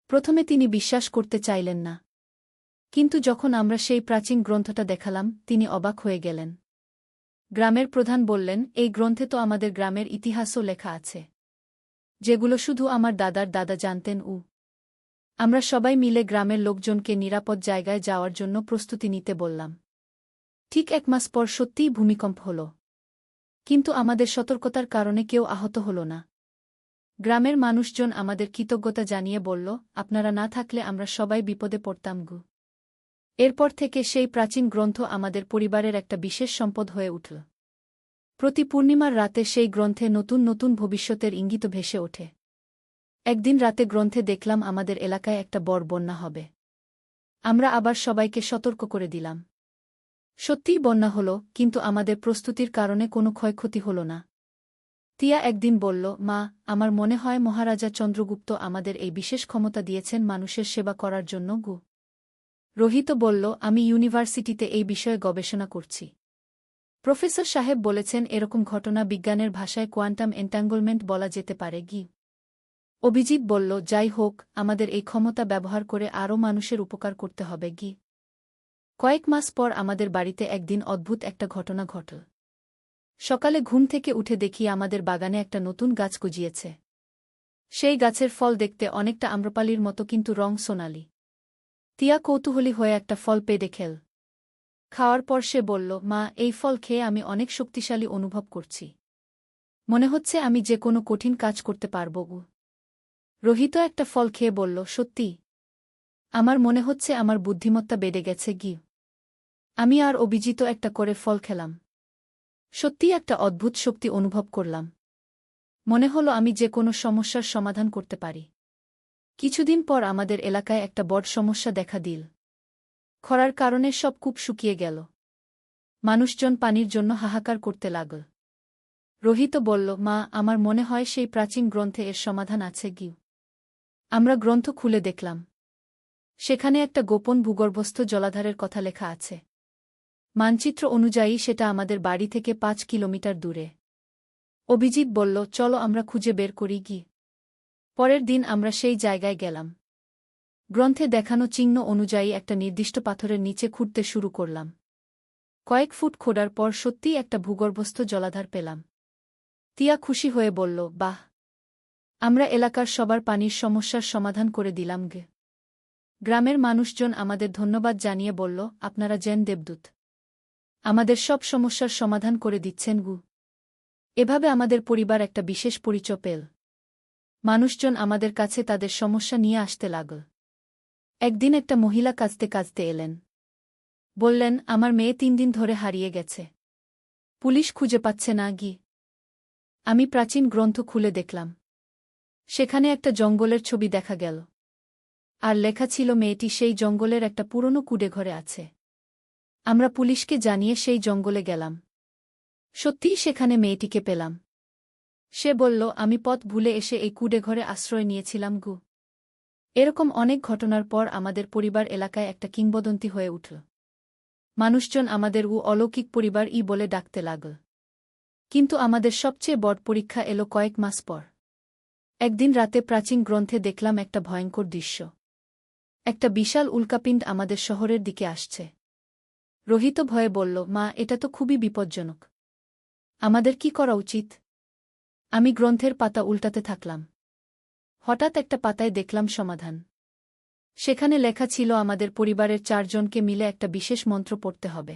প্রথমে তিনি বিশ্বাস করতে চাইলেন না। কিন্তু যখন আমরা সেই প্রাচীন গ্রন্থটা দেখালাম, তিনি অবাক হয়ে গেলেন। গ্রামের প্রধান বললেন, এই গ্রন্থে তো আমাদের গ্রামের ইতিহাসও লেখা আছে, যেগুলো শুধু আমার দাদার দাদা জানতেন। আমরা সবাই মিলে গ্রামের লোকজনকে নিরাপদ জায়গায় যাওয়ার জন্য প্রস্তুতি নিতে বললাম। ঠিক 1 মাস পর সত্যিই ভূমিকম্প হল। কিন্তু আমাদের সতর্কতার কারণে কেউ আহত হল না। গ্রামের মানুষজন আমাদের কৃতজ্ঞতা জানিয়ে বলল, আপনারা না থাকলে আমরা সবাই বিপদে পড়তাম। এরপর থেকে সেই প্রাচীন গ্রন্থ আমাদের পরিবারের একটা বিশেষ সম্পদ হয়ে উঠল। প্রতি পূর্ণিমার রাতে সেই গ্রন্থে নতুন নতুন ভবিষ্যতের ইঙ্গিত ভেসে ওঠে। একদিন রাতে গ্রন্থে দেখলাম আমাদের এলাকায় একটা বড় বন্যা হবে। আমরা আবার সবাইকে সতর্ক করে দিলাম। সত্যিই বন্যা হলো, কিন্তু আমাদের প্রস্তুতির কারণে কোনো ক্ষয়ক্ষতি হল না। তিয়া একদিন বলল, মা, আমার মনে হয় মহারাজা চন্দ্রগুপ্ত আমাদের এই বিশেষ ক্ষমতা দিয়েছেন মানুষের সেবা করার জন্য গু। রোহিত বলল, আমি ইউনিভার্সিটিতে এই বিষয়ে গবেষণা করছি। প্রফেসর সাহেব বলেছেন এরকম ঘটনা বিজ্ঞানের ভাষায় কোয়ান্টাম এন্ট্যাঙ্গলমেন্ট বলা যেতে পারে গি। অভিজিৎ বলল, যাই হোক, আমাদের এই ক্ষমতা ব্যবহার করে আরও মানুষের উপকার করতে হবে গি। কয়েক মাস পর আমাদের বাড়িতে একদিন অদ্ভুত একটা ঘটনা ঘটল। সকালে ঘুম থেকে উঠে দেখি আমাদের বাগানে একটা নতুন গাছ গজিয়েছে। সেই গাছের ফল দেখতে অনেকটা আম্রপালির মতো, কিন্তু রং সোনালি। তিয়া কৌতূহলী হয়ে একটা ফল পেড়ে খেল। খাওয়ার পর সে বলল, মা, এই ফল খেয়ে আমি অনেক শক্তিশালী অনুভব করছি। মনে হচ্ছে আমি যে কোনো কঠিন কাজ করতে পারব গু। রোহিত একটা ফল খেয়ে বলল, সত্যি? আমার মনে হচ্ছে আমার বুদ্ধিমত্তা বেড়ে গেছে গি। আমি আর অভিজিৎ একটা করে ফল খেলাম। সত্যিই একটা অদ্ভুত শক্তি অনুভব করলাম। মনে হলো আমি যে কোনো সমস্যার সমাধান করতে পারি। কিছুদিন পর আমাদের এলাকায় একটা বড় সমস্যা দেখা দিল। খরার কারণে সব কূপ শুকিয়ে গেল। মানুষজন পানির জন্য হাহাকার করতে লাগল। রোহিত বলল, মা, আমার মনে হয় সেই প্রাচীন গ্রন্থে এর সমাধান আছে গি। আমরা গ্রন্থ খুলে দেখলাম। সেখানে একটা গোপন ভূগর্ভস্থ জলাধারের কথা লেখা আছে। মানচিত্র অনুযায়ী সেটা আমাদের বাড়ি থেকে 5 কিলোমিটার দূরে। অভিজিৎ বলল, চলো আমরা খুঁজে বের করি গি। পরের দিন আমরা সেই জায়গায় গেলাম। গ্রন্থে দেখানো চিহ্ন অনুযায়ী একটা নির্দিষ্ট পাথরের নিচে খুঁড়তে শুরু করলাম। কয়েক ফুট খোঁড়ার পর সত্যিই একটা ভূগর্ভস্থ জলাধার পেলাম। তিয়া খুশি হয়ে বলল, বাহ! আমরা এলাকার সবার পানির সমস্যার সমাধান করে দিলাম গে। গ্রামের মানুষজন আমাদের ধন্যবাদ জানিয়ে বলল, আপনারা যেন দেবদূত। আমাদের সব সমস্যার সমাধান করে দিচ্ছেন গু। এভাবে আমাদের পরিবার একটা বিশেষ পরিচয় পেল। মানুষজন আমাদের কাছে তাদের সমস্যা নিয়ে আসতে লাগল। একদিন একটা মহিলা কাঁদতে কাঁদতে এলেন। বললেন, আমার মেয়ে 3 দিন ধরে হারিয়ে গেছে। পুলিশ খুঁজে পাচ্ছে না গি। আমি প্রাচীন গ্রন্থ খুলে দেখলাম। সেখানে একটা জঙ্গলের ছবি দেখা গেল। আর লেখা ছিল মেয়েটি সেই জঙ্গলের একটা পুরনো কুঁড়েঘরে আছে। আমরা পুলিশকে জানিয়ে সেই জঙ্গলে গেলাম। সত্যিই সেখানে মেয়েটিকে পেলাম। সে বলল, আমি পথ ভুলে এসে এই কুঁড়েঘরে আশ্রয় নিয়েছিলাম গু। এরকম অনেক ঘটনার পর আমাদের পরিবার এলাকায় একটা কিংবদন্তি হয়ে উঠল। মানুষজন আমাদের অলৌকিক পরিবার বলে ডাকতে লাগল। কিন্তু আমাদের সবচেয়ে বড় পরীক্ষা এলো কয়েক মাস পর। একদিন রাতে প্রাচীন গ্রন্থে দেখলাম একটা ভয়ঙ্কর দৃশ্য। একটা বিশাল উল্কাপিণ্ড আমাদের শহরের দিকে আসছে। রোহিত ভয়ে বলল, মা, এটা তো খুবই বিপজ্জনক। আমাদের কি করা উচিত? আমি গ্রন্থের পাতা উল্টাতে থাকলাম। হঠাৎ একটা পাতায় দেখলাম সমাধান। সেখানে লেখা ছিল আমাদের পরিবারের 4 জনকে মিলে একটা বিশেষ মন্ত্র পড়তে হবে।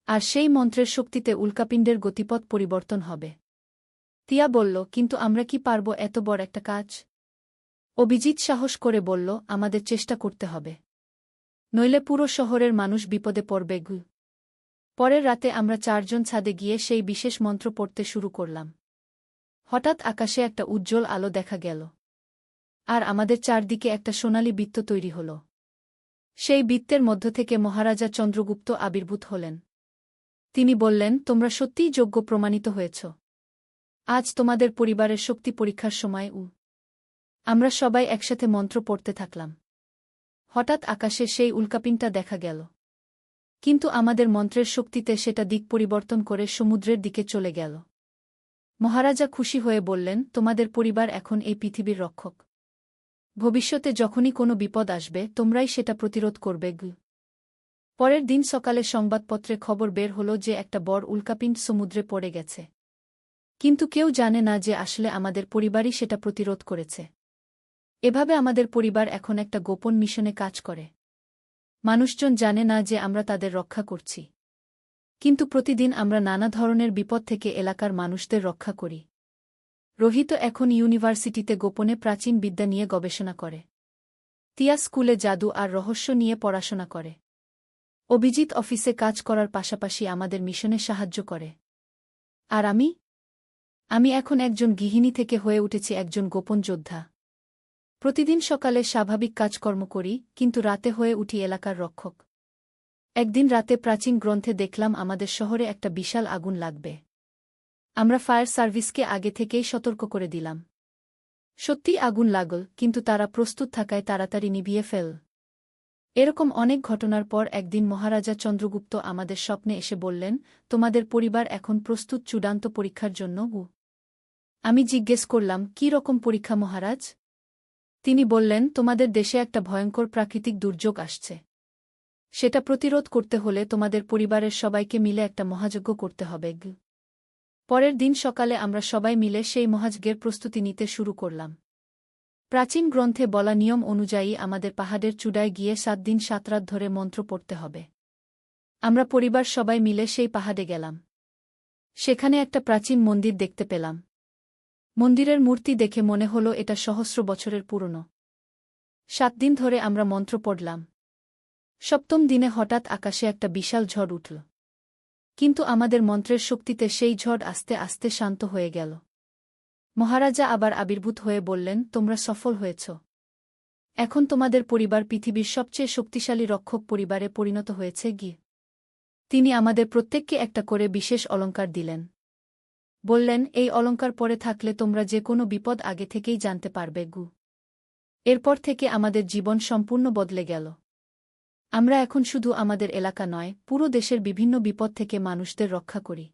আর সেই মন্ত্রের শক্তিতে উল্কাপিণ্ডের গতিপথ পরিবর্তন হবে। তিয়া বলল, কিন্তু আমরা কি পারব এত বড় একটা কাজ? অভিজিৎ সাহস করে বলল, আমাদের চেষ্টা করতে হবে। নইলে পুরো শহরের মানুষ বিপদে পড়বে গু। পরের রাতে আমরা 4 জন ছাদে গিয়ে সেই বিশেষ মন্ত্র পড়তে শুরু করলাম। হঠাৎ আকাশে একটা উজ্জ্বল আলো দেখা গেল। আর আমাদের চারদিকে একটা সোনালি বৃত্ত তৈরি হল। সেই বৃত্তের মধ্য থেকে মহারাজা চন্দ্রগুপ্ত আবির্ভূত হলেন। তিনি বললেন, তোমরা সত্যিই যোগ্য প্রমাণিত হয়েছ। আজ তোমাদের পরিবারের শক্তি পরীক্ষার সময়। আমরা সবাই একসাথে মন্ত্র পড়তে থাকলাম। হঠাৎ আকাশে সেই উল্কাপিণ্ডটা দেখা গেল। কিন্তু আমাদের মন্ত্রের শক্তিতে সেটা দিক পরিবর্তন করে সমুদ্রের দিকে চলে গেল। মহারাজা খুশি হয়ে বললেন, তোমাদের পরিবার এখন এই পৃথিবীর রক্ষক। ভবিষ্যতে যখনই কোনো বিপদ আসবে তোমরাই সেটা প্রতিরোধ করবে গু। পরের দিন সকালে সংবাদপত্রে খবর বের হলো যে একটা বড় উল্কাপিণ্ড সমুদ্রে পড়ে গেছে। কিন্তু কেউ জানে না যে আসলে আমাদের পরিবারই সেটা প্রতিরোধ করেছে। এভাবে আমাদের পরিবার এখন একটা গোপন মিশনে কাজ করে। মানুষজন জানে না যে আমরা তাদের রক্ষা করছি। কিন্তু প্রতিদিন আমরা নানা ধরনের বিপদ থেকে এলাকার মানুষদের রক্ষা করি। রোহিত এখন ইউনিভার্সিটিতে গোপনে প্রাচীন বিদ্যা নিয়ে গবেষণা করে। তিয়া স্কুলে জাদু আর রহস্য নিয়ে পড়াশোনা করে। অভিজিৎ অফিসে কাজ করার পাশাপাশি আমাদের মিশনে সাহায্য করে। আর আমি এখন একজন গৃহিণী থেকে হয়ে উঠেছি একজন গোপন যোদ্ধা। প্রতিদিন সকালে স্বাভাবিক কাজকর্ম করি, কিন্তু রাতে হয়ে উঠি এলাকার রক্ষক। একদিন রাতে প্রাচীন গ্রন্থে দেখলাম আমাদের শহরে একটা বিশাল আগুন লাগবে। আমরা ফায়ার সার্ভিসকে আগে থেকেই সতর্ক করে দিলাম। সত্যি আগুন লাগল, কিন্তু তারা প্রস্তুত থাকায় তাড়াতাড়ি নিভিয়ে ফেল। এরকম অনেক ঘটনার পর একদিন মহারাজা চন্দ্রগুপ্ত আমাদের স্বপ্নে এসে বললেন, তোমাদের পরিবার এখন প্রস্তুত চূড়ান্ত পরীক্ষার জন্য। আমি জিজ্ঞেস করলাম, কী রকম পরীক্ষা মহারাজ? তিনি বললেন, তোমাদের দেশে একটা ভয়ঙ্কর প্রাকৃতিক দুর্যোগ আসছে। সেটা প্রতিরোধ করতে হলে তোমাদের পরিবারের সবাইকে মিলে একটা মহাযজ্ঞ করতে হবে। পরের দিন সকালে আমরা সবাই মিলে সেই মহাযজ্ঞের প্রস্তুতি নিতে শুরু করলাম। প্রাচীন গ্রন্থে বলা নিয়ম অনুযায়ী আমাদের পাহাড়ের চূড়ায় গিয়ে 7 দিন 7 রাত ধরে মন্ত্র পড়তে হবে। আমরা পরিবার সবাই মিলে সেই পাহাড়ে গেলাম। সেখানে একটা প্রাচীন মন্দির দেখতে পেলাম। মন্দিরের মূর্তি দেখে মনে হলো এটা সহস্র বছরের পুরনো। 7 দিন ধরে আমরা মন্ত্র পড়লাম। 7ম দিনে হঠাৎ আকাশে একটা বিশাল ঝড় উঠল। কিন্তু আমাদের মন্ত্রের শক্তিতে সেই ঝড় আস্তে আস্তে শান্ত হয়ে গেল। মহারাজা আবার আবির্ভূত হয়ে বললেন, তোমরা সফল হয়েছ। এখন তোমাদের পরিবার পৃথিবীর সবচেয়ে শক্তিশালী রক্ষক পরিবারে পরিণত হয়েছে। তিনি আমাদের প্রত্যেককে একটা করে বিশেষ অলংকার দিলেন। বললেন, এই অলংকার পরে থাকলে তোমরা যে কোনো বিপদ আগে থেকেই জানতে পারবে। এরপর থেকে আমাদের জীবন সম্পূর্ণ বদলে গেল। আমরা এখন শুধু আমাদের এলাকা নয়, পুরো দেশের বিভিন্ন বিপদ থেকে মানুষদের রক্ষা করি।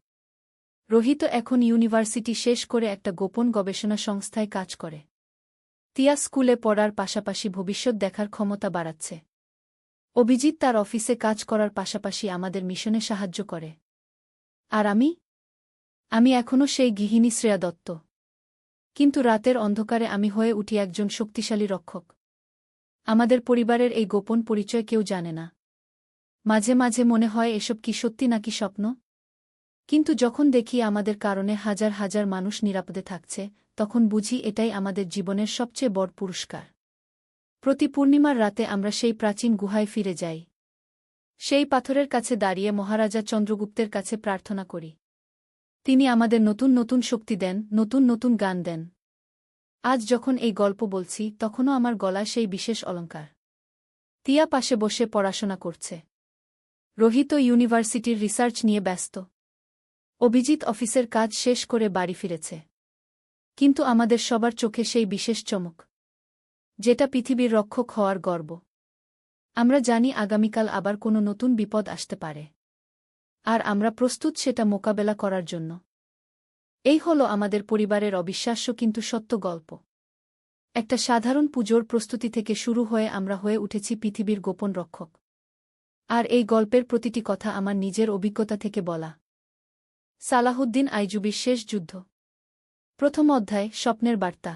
রোহিত এখন ইউনিভার্সিটি শেষ করে একটা গোপন গবেষণা সংস্থায় কাজ করে। তিয়া স্কুলে পড়ার পাশাপাশি ভবিষ্যৎ দেখার ক্ষমতা বাড়াচ্ছে। অভিজিৎ তার অফিসে কাজ করার পাশাপাশি আমাদের মিশনে সাহায্য করে। আর আমি এখনও সেই গৃহিণী শ্রেয়া দত্ত। কিন্তু রাতের অন্ধকারে আমি হয়ে উঠি একজন শক্তিশালী রক্ষক। আমাদের পরিবারের এই গোপন পরিচয় কেউ জানে না। মাঝে মাঝে মনে হয় এসব কি সত্যি নাকি স্বপ্ন। কিন্তু যখন দেখি আমাদের কারণে হাজার হাজার মানুষ নিরাপদে থাকছে, তখন বুঝি এটাই আমাদের জীবনের সবচেয়ে বড় পুরস্কার। প্রতি পূর্ণিমার রাতে আমরা সেই প্রাচীন গুহায় ফিরে যাই। সেই পাথরের কাছে দাঁড়িয়ে মহারাজা চন্দ্রগুপ্তের কাছে প্রার্থনা করি। তিনি আমাদের নতুন নতুন শক্তি দেন, নতুন নতুন গান দেন। আজ যখন এই গল্প বলছি, তখনও আমার গলায় সেই বিশেষ অলংকার। তিয়া পাশে বসে পড়াশোনা করছে। রোহিত ইউনিভার্সিটির রিসার্চ নিয়ে ব্যস্ত। অভিজিৎ অফিসের কাজ শেষ করে বাড়ি ফিরেছে। কিন্তু আমাদের সবার চোখে সেই বিশেষ চমক, যেটা পৃথিবীর রক্ষক হওয়ার গর্ব। আমরা জানি আগামীকাল আবার কোনো নতুন বিপদ আসতে পারে। আর আমরা প্রস্তুত সেটা মোকাবেলা করার জন্য। এই হলো আমাদের পরিবারের অবিশ্বাস্য কিন্তু সত্য গল্প। একটা সাধারণ পুজোর প্রস্তুতি থেকে শুরু হয়ে আমরা হয়ে উঠেছি পৃথিবীর গোপন রক্ষক। আর এই গল্পের প্রতিটি কথা আমার নিজের অভিজ্ঞতা থেকে বলা। সালাহুদ্দিন আইজুবির শেষ যুদ্ধ। প্রথম অধ্যায়, স্বপ্নের বার্তা।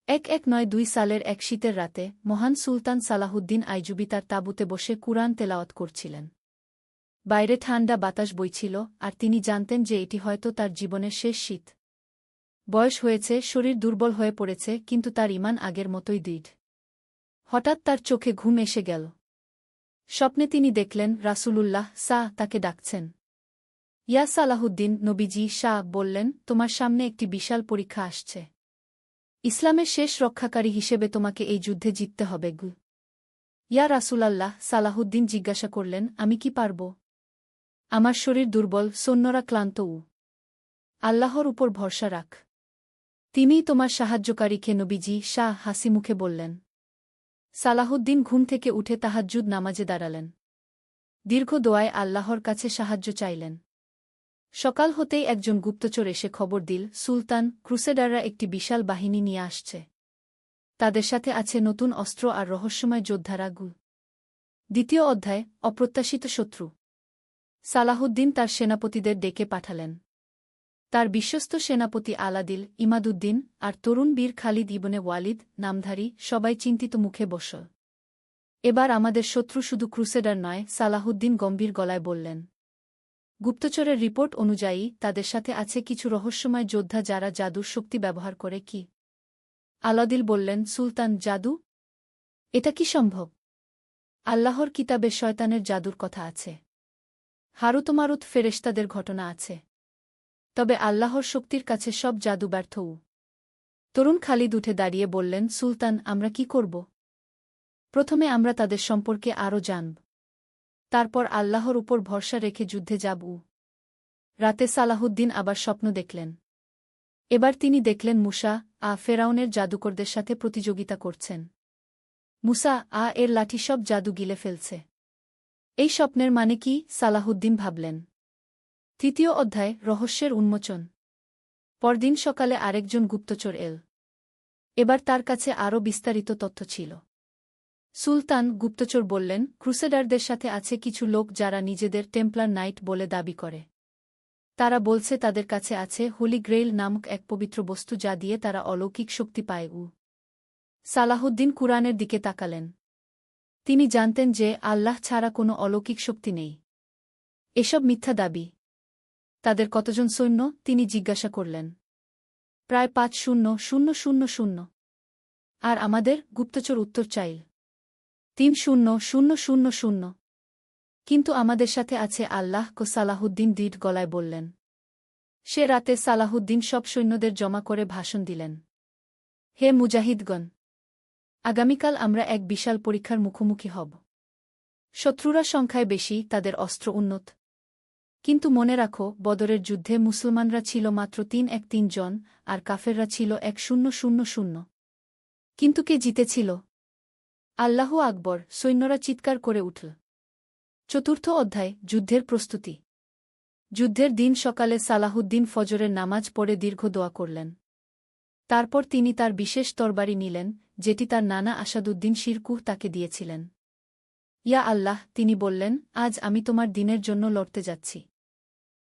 1192 সালের এক শীতের রাতে মহান সুলতান সালাহুদ্দিন আইজুবি তার তাঁবুতে বসে কুরআন তেলাওয়াত করছিলেন। বাইরে ঠান্ডা বাতাস বইছিল, আর তিনি জানতেন যে এটি হয়তো তার জীবনের শেষ শীত। বয়স হয়েছে, শরীর দুর্বল হয়ে পড়েছে, কিন্তু তার ঈমান আগের মতোই দৃঢ়। হঠাৎ তার চোখে ঘুম এসে গেল। স্বপ্নে তিনি দেখলেন রাসূলুল্লাহ তাকে ডাকছেন। ইয়া সালাহুদ্দিন, নবীজি বললেন, তোমার সামনে একটি বিশাল পরীক্ষা আসছে। ইসলামের শেষ রক্ষাকারী হিসেবে তোমাকে এই যুদ্ধে জিততে হবে। ইয়া রাসূলাল্লাহ, সালাহুদ্দিন জিজ্ঞাসা করলেন, আমি কি পারব? আমার শরীর দুর্বল, সৈন্যরা ক্লান্ত। আল্লাহর উপর ভরসা রাখ। তিনিই তোমার সাহায্যকারীকে নবীজি হাসি মুখে বললেন। সালাহুদ্দিন ঘুম থেকে উঠে তাহাজ্জুদ নামাজে দাঁড়ালেন। দীর্ঘ দোয়ায় আল্লাহর কাছে সাহায্য চাইলেন। সকাল হতেই একজন গুপ্তচর এসে খবর দিল, সুলতান, ক্রুসেডাররা একটি বিশাল বাহিনী নিয়ে আসছে। তাদের সাথে আছে নতুন অস্ত্র আর রহস্যময় যোদ্ধারা। দ্বিতীয় অধ্যায়, অপ্রত্যাশিত শত্রু। সালাহুদ্দিন তার সেনাপতিদের ডেকে পাঠালেন। তার বিশ্বস্ত সেনাপতি আলাদিল, ইমাদুদ্দিন আর তরুণ বীর খালিদ ইবনে ওয়ালিদ নামধারী সবাই চিন্তিত মুখে বসল। এবার আমাদের শত্রু শুধু ক্রুসেডার নয়, সালাহুদ্দিন গম্ভীর গলায় বললেন। গুপ্তচরের রিপোর্ট অনুযায়ী তাদের সাথে আছে কিছু রহস্যময় যোদ্ধা যারা জাদুর শক্তি ব্যবহার করে। কি? আলাদিল বললেন, সুলতান, জাদু? এটা কি সম্ভব? আল্লাহর কিতাবে শয়তানের জাদুর কথা আছে। হারুতমারুত ফেরেশতাদের ঘটনা আছে। তবে আল্লাহর শক্তির কাছে সব জাদু ব্যর্থ। তরুণ খালিদ উঠে দাঁড়িয়ে বললেন, সুলতান, আমরা কি করব? প্রথমে আমরা তাদের সম্পর্কে আরও জানব। তারপর আল্লাহর উপর ভরসা রেখে যুদ্ধে যাব। রাতে সালাহুদ্দিন আবার স্বপ্ন দেখলেন। এবার তিনি দেখলেন মুসা ফেরাউনের জাদুকরদের সাথে প্রতিযোগিতা করছেন। মুসা এর লাঠি সব জাদু গিলে ফেলছে। এই স্বপ্নের মানে কি? সালাহুদ্দিন ভাবলেন। তৃতীয় অধ্যায়, রহস্যের উন্মোচন। পরদিন সকালে আরেকজন গুপ্তচর এল। এবার তার কাছে আরও বিস্তারিত তথ্য ছিল। সুলতান, গুপ্তচর বললেন, ক্রুসেডারদের সাথে আছে কিছু লোক যারা নিজেদের টেম্পলার নাইট বলে দাবি করে। তারা বলছে তাদের কাছে আছে হোলি গ্রেইল নামক এক পবিত্র বস্তু যা দিয়ে তারা অলৌকিক শক্তি পায়। সালাহুদ্দিন কুরআনের দিকে তাকালেন। তিনি জানতেন যে আল্লাহ ছাড়া কোনো অলৌকিক শক্তি নেই। এসব মিথ্যা দাবি। তাদের কতজন সৈন্য? তিনি জিজ্ঞাসা করলেন। প্রায় ৫,০০,০০০। আর আমাদের? গুপ্তচর উত্তর চাইল। ৩,০০,০০০। কিন্তু আমাদের সাথে আছে আল্লাহ। সালাহুদ্দিন দৃঢ় গলায় বললেন। সে রাতে সালাহুদ্দিন সব সৈন্যদের জমা করে ভাষণ দিলেন। হে মুজাহিদগণ! আগামীকাল আমরা এক বিশাল পরীক্ষার মুখোমুখি হব। শত্রুরা সংখ্যায় বেশি, তাদের অস্ত্র উন্নত। কিন্তু মনে রাখো, বদরের যুদ্ধে মুসলমানরা ছিল মাত্র ৩ জন, আর কাফেররা ছিল ১,০০,০০০। কিন্তু কে জিতেছিল? আল্লাহু আকবর! সৈন্যরা চিৎকার করে উঠল। চতুর্থ অধ্যায়, যুদ্ধের প্রস্তুতি। যুদ্ধের দিন সকালে সালাহুদ্দিন ফজরের নামাজ পড়ে দীর্ঘ দোয়া করলেন। তারপর তিনি তার বিশেষ তরবারি নিলেন, যেটি তার নানা আসাদুদ্দিন শিরকুহ তাকে দিয়েছিলেন। ইয়া আল্লাহ, তিনি বললেন, আজ আমি তোমার দিনের জন্য লড়তে যাচ্ছি।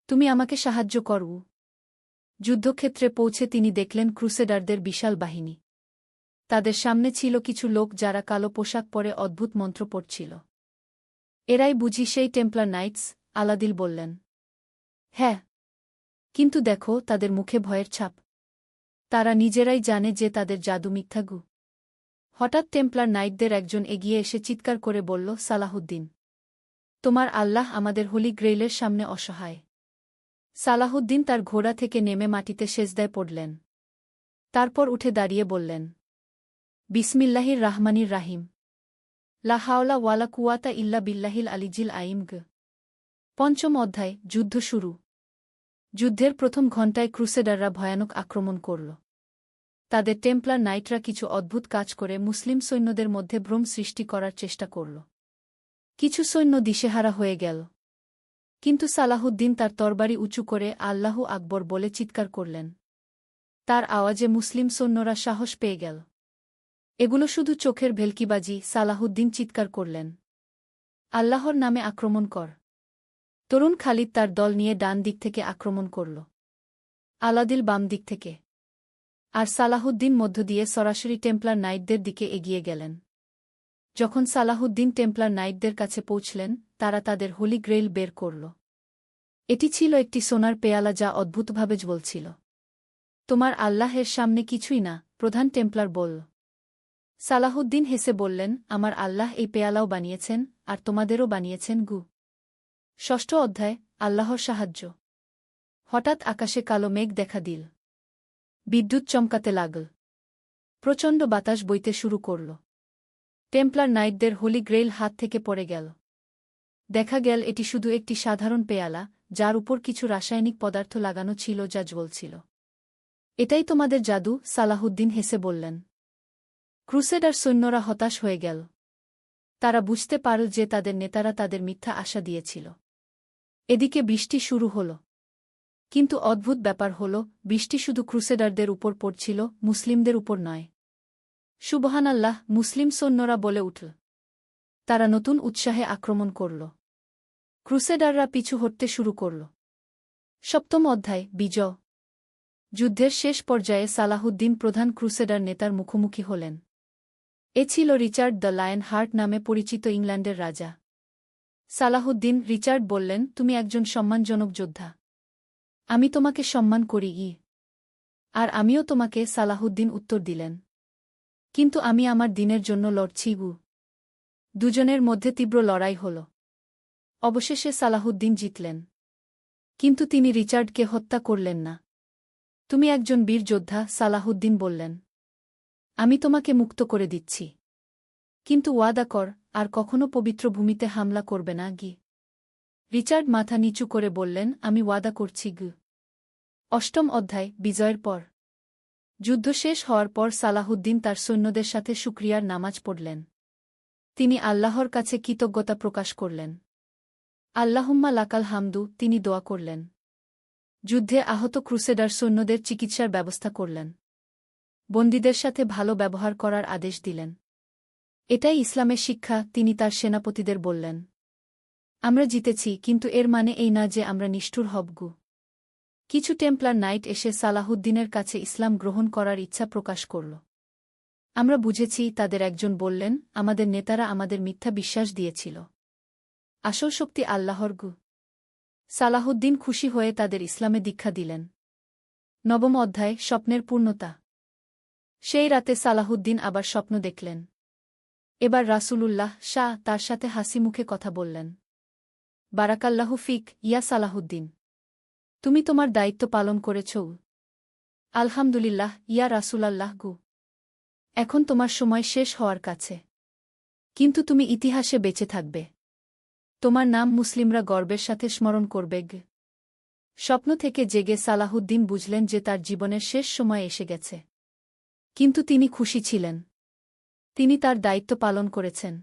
তুমি আমাকে সাহায্য করো। যুদ্ধক্ষেত্রে পৌঁছে তিনি দেখলেন ক্রুসেডারদের বিশাল বাহিনী। তাদের সামনে ছিল কিছু লোক যারা কালো পোশাক পরে অদ্ভুত মন্ত্র পড়ছিল। এরাই বুঝি সেই টেম্পলার নাইটস? আলাদিল বললেন। হ্যাঁ, কিন্তু দেখো, তাদের মুখে ভয়ের ছাপ। তারা নিজেরাই জানে যে তাদের জাদু মিথ্যাগু। হঠাৎ টেম্পলার নাইটদের একজন এগিয়ে এসে চিৎকার করে বলল, সালাহুদ্দিন, তোমার আল্লাহ আমাদের হোলি গ্রেইলের সামনে অসহায়। সালাহুদ্দিন তার ঘোড়া থেকে নেমে মাটিতে সেজদায় পড়লেন। তারপর উঠে দাঁড়িয়ে বললেন, বিসমিল্লাহির রাহমানির রাহিম। লা হাওলা ওয়ালা কুওয়াতা ইল্লা বিল্লাহিল আলিজিল আইম। পঞ্চম অধ্যায়, যুদ্ধ শুরু। যুদ্ধের প্রথম ঘণ্টায় ক্রুসেডাররা ভয়ানক আক্রমণ করল। তাদের টেম্পলার নাইটরা কিছু অদ্ভুত কাজ করে মুসলিম সৈন্যদের মধ্যে ভ্রম সৃষ্টি করার চেষ্টা করল। কিছু সৈন্য দিশেহারা হয়ে গেল। কিন্তু সালাহুদ্দিন তার তরবারি উঁচু করে আল্লাহু আকবর বলে চিৎকার করলেন। তার আওয়াজে মুসলিম সৈন্যরা সাহস পেয়ে গেল। এগুলো শুধু চোখের ভেলকিবাজি, সালাহুদ্দিন চিৎকার করলেন। আল্লাহর নামে আক্রমণ কর। তরুণ খালিদ তার দল নিয়ে ডান দিক থেকে আক্রমণ করল। আলাদিল বাম দিক থেকে। আর সালাহুদ্দিন মধ্য দিয়ে সরাসরি টেম্পলার নাইটদের দিকে এগিয়ে গেলেন। যখন সালাহুদ্দিন টেম্পলার নাইটদের কাছে পৌঁছলেন, তারা তাদের হোলি গ্রেইল বের করল। এটি ছিল একটি সোনার পেয়ালা যা অদ্ভুতভাবে জ্বলছিল। তোমার আল্লাহের সামনে কিছুই না, প্রধান টেম্পলার বলল। সালাহুদ্দিন হেসে বললেন, আমার আল্লাহ এই পেয়ালাও বানিয়েছেন, আর তোমাদেরও বানিয়েছেন। ষষ্ঠ অধ্যায়, আল্লাহর সাহায্য। হঠাৎ আকাশে কালো মেঘ দেখা দিল। বিদ্যুৎ চমকাতে লাগল। প্রচণ্ড বাতাস বইতে শুরু করল। টেম্পলার নাইটদের হোলি গ্রেইল হাত থেকে পড়ে গেল। দেখা গেল এটি শুধু একটি সাধারণ পেয়ালা, যার উপর কিছু রাসায়নিক পদার্থ লাগানো ছিল যা জ্বলছিল। এটাই তোমাদের জাদু? সালাহুদ্দিন হেসে বললেন। ক্রুসেডার সৈন্যরা হতাশ হয়ে গেল। তারা বুঝতে পারল যে তাদের নেতারা তাদের মিথ্যা আশা দিয়েছিল। এদিকে বৃষ্টি শুরু হল। কিন্তু অদ্ভুত ব্যাপার হল, বৃষ্টি শুধু ক্রুসেডারদের উপর পড়ছিল, মুসলিমদের উপর নয়। সুবহানাল্লাহ! মুসলিম সৈন্যরা বলে উঠল। তারা নতুন উৎসাহে আক্রমণ করল। ক্রুসেডাররা পিছু হটতে শুরু করল। সপ্তম অধ্যায়, বিজয়। যুদ্ধের শেষ পর্যায়ে সালাহুদ্দিন প্রধান ক্রুসেডার নেতার মুখোমুখি হলেন। এ ছিল রিচার্ড দ্য লায়ন হার্ট নামে পরিচিত ইংল্যান্ডের রাজা। সালাহুদ্দিন, রিচার্ড বললেন, তুমি একজন সম্মানজনক যোদ্ধা। আমি তোমাকে সম্মান করি। আর আমিও তোমাকে। সালাহুদ্দিন উত্তর দিলেন। কিন্তু আমি আমার দিনের জন্য লড়ছি। দুজনের মধ্যে তীব্র লড়াই হল। অবশেষে সালাহুদ্দিন জিতলেন। কিন্তু তিনি রিচার্ডকে হত্যা করলেন না। তুমি একজন বীর যোদ্ধা, সালাহুদ্দিন বললেন। আমি তোমাকে মুক্ত করে দিচ্ছি। কিন্তু ওয়াদা কর, আর কখনো পবিত্র ভূমিতে হামলা করবে না গি। রিচার্ড মাথা নিচু করে বললেন, আমি ওয়াদা করছি গু। অষ্টম অধ্যায়, বিজয়ের পর। যুদ্ধ শেষ হওয়ার পর সালাহুদ্দিন তার সৈন্যদের সাথে শুকরিয়ার নামাজ পড়লেন। তিনি আল্লাহর কাছে কৃতজ্ঞতা প্রকাশ করলেন। আল্লাহুম্মা লাকাল হামদু, তিনি দোয়া করলেন। যুদ্ধে আহত ক্রুসেডার সৈন্যদের চিকিৎসার ব্যবস্থা করলেন। বন্দীদের সাথে ভালো ব্যবহার করার আদেশ দিলেন। এটাই ইসলামের শিক্ষা, তিনি তার সেনাপতিদের বললেন। আমরা জিতেছি, কিন্তু এর মানে এই না যে আমরা নিষ্ঠুর হবগু। কিছু টেম্পলার নাইট এসে সালাহুদ্দিনের কাছে ইসলাম গ্রহণ করার ইচ্ছা প্রকাশ করল। আমরা বুঝেছি, তাদের একজন বললেন, আমাদের নেতারা আমাদের মিথ্যা বিশ্বাস দিয়েছিল। আসল শক্তি আল্লাহর গু। সালাহুদ্দিন খুশি হয়ে তাদের ইসলামে দীক্ষা দিলেন। নবম অধ্যায়, স্বপ্নের পূর্ণতা। সেই রাতে সালাহুদ্দিন আবার স্বপ্ন দেখলেন। এবার রাসূলুল্লাহ শাহ তার সাথে হাসি মুখে কথা বললেন। বারাকাল্লাহু ফিক, ইয়া সালাহুদ্দিন। তুমি তোমার দায়িত্ব পালন করেছ। আলহামদুলিল্লাহ, ইয়া রাসূলাল্লাহ গু। এখন তোমার সময় শেষ হওয়ার কাছে। কিন্তু তুমি ইতিহাসে বেঁচে থাকবে। তোমার নাম মুসলিমরা গর্বের সাথে স্মরণ করবে গ। স্বপ্ন থেকে জেগে সালাহুদ্দিন বুঝলেন যে তার জীবনের শেষ সময় এসে গেছে। কিন্তু তিনি খুশি ছিলেন। তিনি তার দায়িত্ব পালন করেছেন।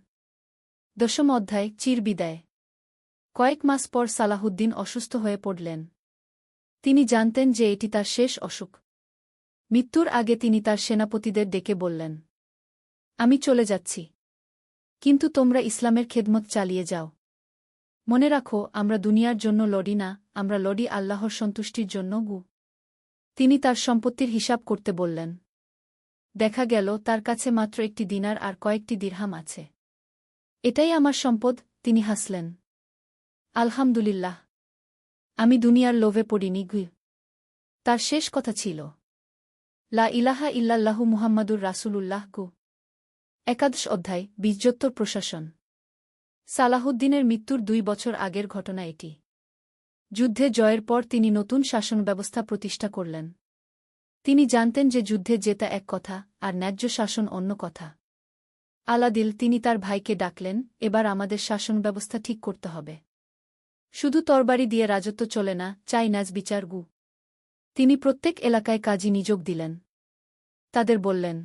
দশম অধ্যায়, চিরবিদায়। কয়েক মাস পর সালাহুদ্দিন অসুস্থ হয়ে পড়লেন। তিনি জানতেন যে এটি তার শেষ অসুখ। মৃত্যুর আগে তিনি তার সেনাপতিদের ডেকে বললেন, আমি চলে যাচ্ছি। কিন্তু তোমরা ইসলামের খেদমত চালিয়ে যাও। মনে রাখো, আমরা দুনিয়ার জন্য লড়ি না, আমরা লড়ি আল্লাহর সন্তুষ্টির জন্য গু। তিনি তার সম্পত্তির হিসাব করতে বললেন। দেখা গেল তার কাছে মাত্র একটি দিনার আর কয়েকটি দিরহাম আছে। এটাই আমার সম্পদ, তিনি হাসলেন। আলহামদুলিল্লাহ, আমি দুনিয়ার লোভে পড়িনি গু। তার শেষ কথা ছিল, লা ইলাহা ইল্লাল্লাহু মুহাম্মাদুর রাসূলুল্লাহ গু। একাদশ অধ্যায়, বীর্যোত্তর প্রশাসন। সালাহুদ্দিনের মৃত্যুর 2 বছর আগের ঘটনা এটি। যুদ্ধে জয়ের পর তিনি নতুন শাসন ব্যবস্থা প্রতিষ্ঠা করলেন। তিনি জানতেন যে যুদ্ধে জেতা এক কথা, আর ন্যায্য শাসন অন্য কথা। আলাদিল, তিনি তার ভাইকে ডাকলেন, এবার আমাদের শাসন ব্যবস্থা ঠিক করতে হবে। শুধু তরবারি দিয়ে রাজত্ব চলে না, চাই ন্যাজ বিচার গু। তিনি প্রত্যেক এলাকায় কাজী নিযোগ দিলেন। তাদের বললেন,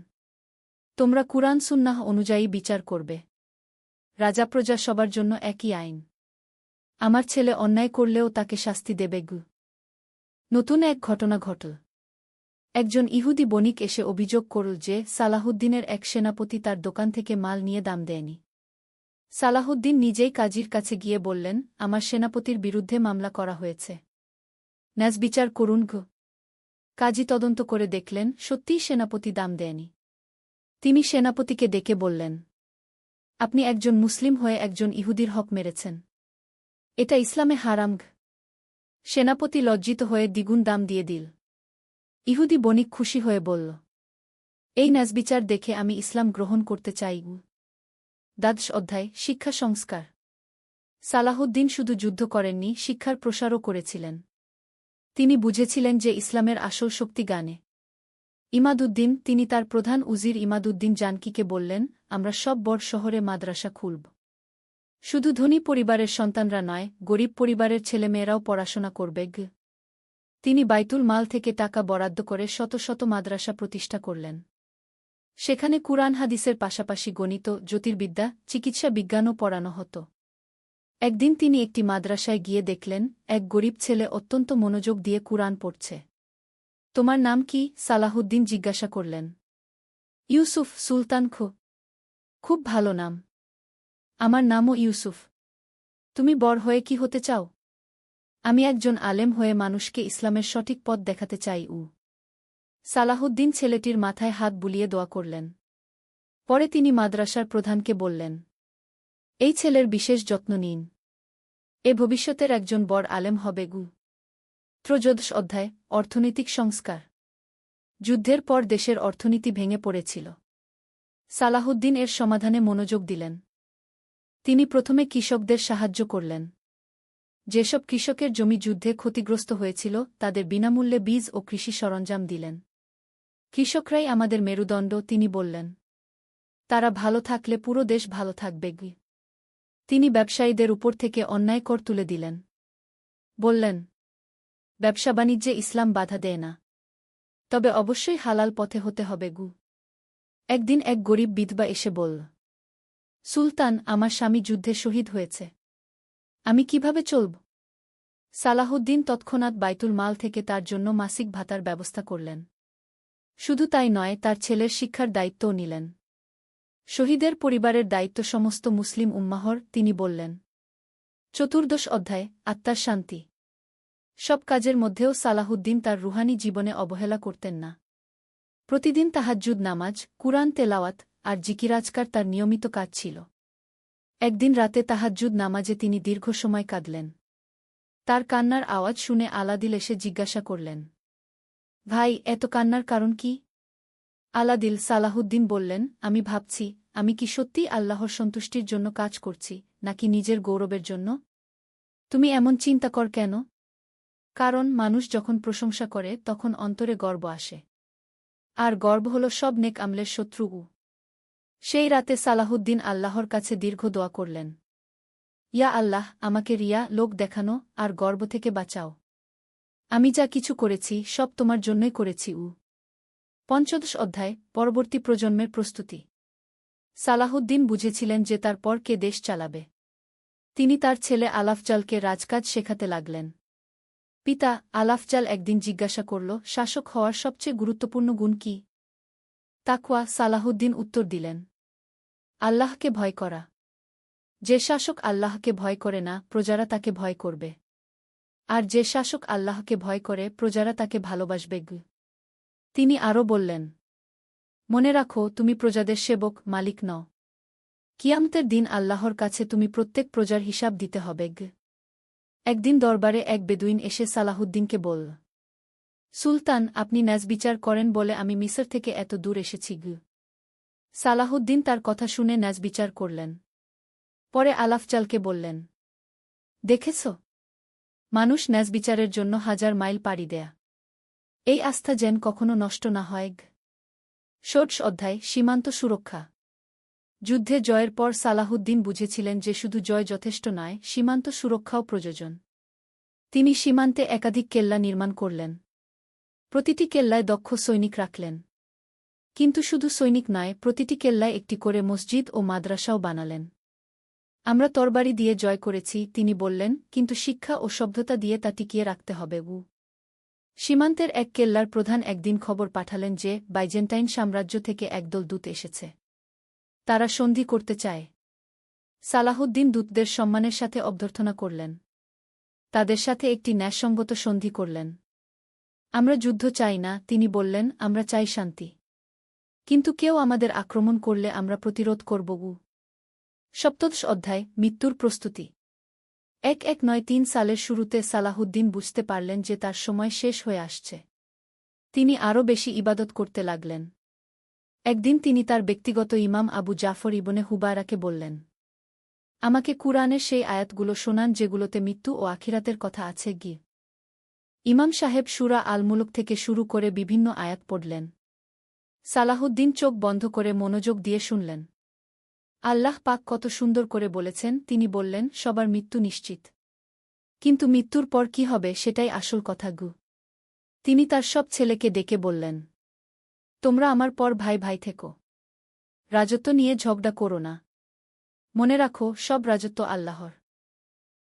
তোমরা কুরআন সুন্নাহ অনুযায়ী বিচার করবে। রাজা প্রজা সবার জন্য একই আইন। আমার ছেলে অন্যায় করলেও তাকে শাস্তি দেবে গু। নতুন এক ঘটনা ঘটল। একজন ইহুদি বণিক এসে অভিযোগ করল যে সালাহুদ্দিনের এক সেনাপতি তার দোকান থেকে মাল নিয়ে দাম দেয়নি। সালাহুদ্দিন নিজেই কাজীর কাছে গিয়ে বললেন, আমার সেনাপতির বিরুদ্ধে মামলা করা হয়েছে। ন্যাজ বিচার করুন গু। কাজী তদন্ত করে দেখলেন, সত্যিই সেনাপতি দাম দেয়নি। তিনি সেনাপতিকে ডেকে বললেন, আপনি একজন মুসলিম হয়ে একজন ইহুদির হক মেরেছেন। এটা ইসলামে হারাম গ। সেনাপতি লজ্জিত হয়ে দ্বিগুণ দাম দিয়ে দিল। ইহুদি বণিক খুশি হয়ে বলল, এই ন্যাজবিচার দেখে আমি ইসলাম গ্রহণ করতে চাই গু। দ্বাদশ অধ্যায়, শিক্ষা সংস্কার। সালাহুদ্দিন শুধু যুদ্ধ করেননি, শিক্ষার প্রসারও করেছিলেন। তিনি বুঝেছিলেন যে ইসলামের আসল শক্তি জ্ঞানে। ইমাদুদ্দিন, তিনি তার প্রধান উজির ইমাদুদ্দিন জানকিকে বললেন, আমরা সব বড় শহরে মাদ্রাসা খুলব। শুধু ধনী পরিবারের সন্তানরা নয়, গরিব পরিবারের ছেলেমেয়েরাও পড়াশোনা করবে গ। তিনি বাইতুল মাল থেকে টাকা বরাদ্দ করে শত শত মাদ্রাসা প্রতিষ্ঠা করলেন। সেখানে কুরআন হাদিসের পাশাপাশি গণিত, জ্যোতির্বিদ্যা, চিকিৎসা বিজ্ঞানও পড়ানো হতো। একদিন তিনি একটি মাদ্রাসায় গিয়ে দেখলেন, এক গরিব ছেলে অত্যন্ত মনোযোগ দিয়ে কুরআন পড়ছে। তোমার নাম কি? সালাহুদ্দিন জিজ্ঞাসা করলেন। ইউসুফ, সুলতান খো। খুব ভালো নাম। আমার নামও ইউসুফ। তুমি বড় হয়ে কি হতে চাও? আমি একজন আলেম হয়ে মানুষকে ইসলামের সঠিক পথ দেখাতে চাই। সালাহুদ্দিন ছেলেটির মাথায় হাত বুলিয়ে দোয়া করলেন। পরে তিনি মাদ্রাসার প্রধানকে বললেন, এই ছেলের বিশেষ যত্ন নিন। এ ভবিষ্যতের একজন বড় আলেম হবে গু। ত্রয়োদশ অধ্যায়, অর্থনৈতিক সংস্কার। যুদ্ধের পর দেশের অর্থনীতি ভেঙে পড়েছিল। সালাহুদ্দিন এর সমাধানে মনোযোগ দিলেন। তিনি প্রথমে কৃষকদের সাহায্য করলেন। যেসব কৃষকের জমি যুদ্ধে ক্ষতিগ্রস্ত হয়েছিল তাদের বিনামূল্যে বীজ ও কৃষি সরঞ্জাম দিলেন। কৃষকরাই আমাদের মেরুদণ্ড, তিনি বললেন। তারা ভালো থাকলে পুরো দেশ ভালো থাকবে। তিনি ব্যবসায়ীদের উপর থেকে অন্যায় কর তুলে দিলেন। বললেন, ব্যবসা বাণিজ্যে ইসলাম বাধা দেয় না, তবে অবশ্যই হালাল পথে হতে হবে। একদিন এক গরিব বিধবা এসে বলল, সুলতান, আমার স্বামী যুদ্ধে শহীদ হয়েছে, আমি কিভাবে চলব? সালাহউদ্দিন তৎক্ষণাৎ বাইতুল মাল থেকে তার জন্য মাসিক ভাতার ব্যবস্থা করলেন। শুধু তাই নয়, তার ছেলের শিক্ষার দায়িত্বও নিলেন। শহীদের পরিবারের দায়িত্ব সমস্ত মুসলিম উম্মাহর, তিনি বললেন। 14 অধ্যায়, আত্মার শান্তি। সব কাজের মধ্যেও সালাহউদ্দিন তার রুহানি জীবনে অবহেলা করতেন না। প্রতিদিন তাহাজ্জুদ নামাজ, কুরআন তেলাওয়াত আর জিকিরাজকার তার নিয়মিত কাজ ছিল। একদিন রাতে তাহাজ্জুদ নামাজে তিনি দীর্ঘ সময় কাঁদলেন। তার কান্নার আওয়াজ শুনে আলাদিল এসে জিজ্ঞাসা করলেন, ভাই, এত কান্নার কারণ কি? আলাদিল সালাহউদ্দিন বললেন, আমি ভাবছি, আমি কি সত্যিই আল্লাহর সন্তুষ্টির জন্য কাজ করছি, নাকি নিজের গৌরবের জন্য? তুমি এমন চিন্তা কর কেন? কারণ মানুষ যখন প্রশংসা করে তখন অন্তরে গর্ব আসে, আর গর্ব হল সব নেক আমলের শত্রু। সেই রাতে সালাহউদ্দিন আল্লাহর কাছে দীর্ঘ দোয়া করলেন, ইয়া আল্লাহ, আমাকে রিয়া, লোক দেখানো আর গর্ব থেকে বাঁচাও। আমি যা কিছু করেছি সব তোমার জন্যই করেছি। 15 অধ্যায়, পরবর্তী প্রজন্মের প্রস্তুতি। সালাহউদ্দিন বুঝেছিলেন যে তার পর কে দেশ চালাবে। তিনি তার ছেলে আলাফজালকে রাজকাজ শেখাতে লাগলেন। পিতা আলাফজাল একদিন জিজ্ঞাসা করল, শাসক হওয়ার সবচেয়ে গুরুত্বপূর্ণ গুণ কি? তাকওয়া, সালাহউদ্দিন উত্তর দিলেন, আল্লাহকে ভয় করা। যে শাসক আল্লাহকে ভয় করে না, প্রজারা তাকে ভয় করবে। আর যে শাসক আল্লাহকে ভয় করে, প্রজারা তাকে ভালোবাসবে। তিনি আরও বললেন, মনে রাখো, তুমি প্রজাদের সেবক, মালিক নও। কিয়ামতের দিন আল্লাহর কাছে তুমি প্রত্যেক প্রজার হিসাব দিতে হবে। একদিন দরবারে এক বেদুইন এসে সালাহউদ্দিনকে বলল, সুলতান, আপনি ন্যাজবিচার করেন বলে আমি মিসর থেকে এত দূর এসেছি। সালাহউদ্দিন তার কথা শুনে ন্যাজবিচার করলেন। পরে আলাফজালকে বললেন, দেখেছ, মানুষ ন্যাজবিচারের জন্য 1000 মাইল পাড়ি দেয়া। এই আস্থা যেন কখনো নষ্ট না হয়। 16 অধ্যায়, সীমান্ত সুরক্ষা। যুদ্ধে জয়ের পর সালাহউদ্দিন বুঝেছিলেন যে শুধু জয় যথেষ্ট নয়, সীমান্ত সুরক্ষাও প্রয়োজন। তিনি সীমান্তে একাধিক কেল্লা নির্মাণ করলেন। প্রতিটি কেল্লায় দক্ষ সৈনিক রাখলেন। কিন্তু শুধু সৈনিক নয়, প্রতিটি কেল্লায় একটি করে মসজিদ ও মাদ্রাসাও বানালেন। আমরা তরবারি দিয়ে জয় করেছি, তিনি বললেন, কিন্তু শিক্ষা ও সভ্যতা দিয়ে তা টিকিয়ে রাখতে হবে। সীমান্তের এক কেল্লার প্রধান একদিন খবর পাঠালেন যে বাইজেন্টাইন সাম্রাজ্য থেকে একদল দূত এসেছে। তারা সন্ধি করতে চায়। সালাহউদ্দিন দূতদের সম্মানের সাথে অভ্যর্থনা করলেন। তাদের সাথে একটি ন্যায়সঙ্গত সন্ধি করলেন। আমরা যুদ্ধ চাই না, তিনি বললেন, আমরা চাই শান্তি। কিন্তু কেউ আমাদের আক্রমণ করলে আমরা প্রতিরোধ করব। 17 অধ্যায়, মৃত্যুর প্রস্তুতি। 1193 সালের শুরুতে সালাহউদ্দিন বুঝতে পারলেন যে তার সময় শেষ হয়ে আসছে। তিনি আরও বেশি ইবাদত করতে লাগলেন। একদিন তিনি তার ব্যক্তিগত ইমাম আবু জাফর ইবনে হুবায়রাকে বললেন, আমাকে কুরআনের সেই আয়াতগুলো শোনান যেগুলোতে মৃত্যু ও আখিরাতের কথা আছে। ইমাম সাহেব সূরা আল মুলক থেকে শুরু করে বিভিন্ন আয়াত পড়লেন। সালাহউদ্দিন চোখ বন্ধ করে মনোযোগ দিয়ে শুনলেন। আল্লাহ পাক কত সুন্দর করে বলেছেন, তিনি বললেন, সবার মৃত্যু নিশ্চিত। কিন্তু মৃত্যুর পর কি হবে সেটাই আসল কথা। তিনি তার সব ছেলেকে ডেকে বললেন, তোমরা আমার পর ভাই ভাই থেকো। রাজত্ব নিয়ে ঝগড়া করো না। মনে রাখো, সব রাজত্ব আল্লাহর।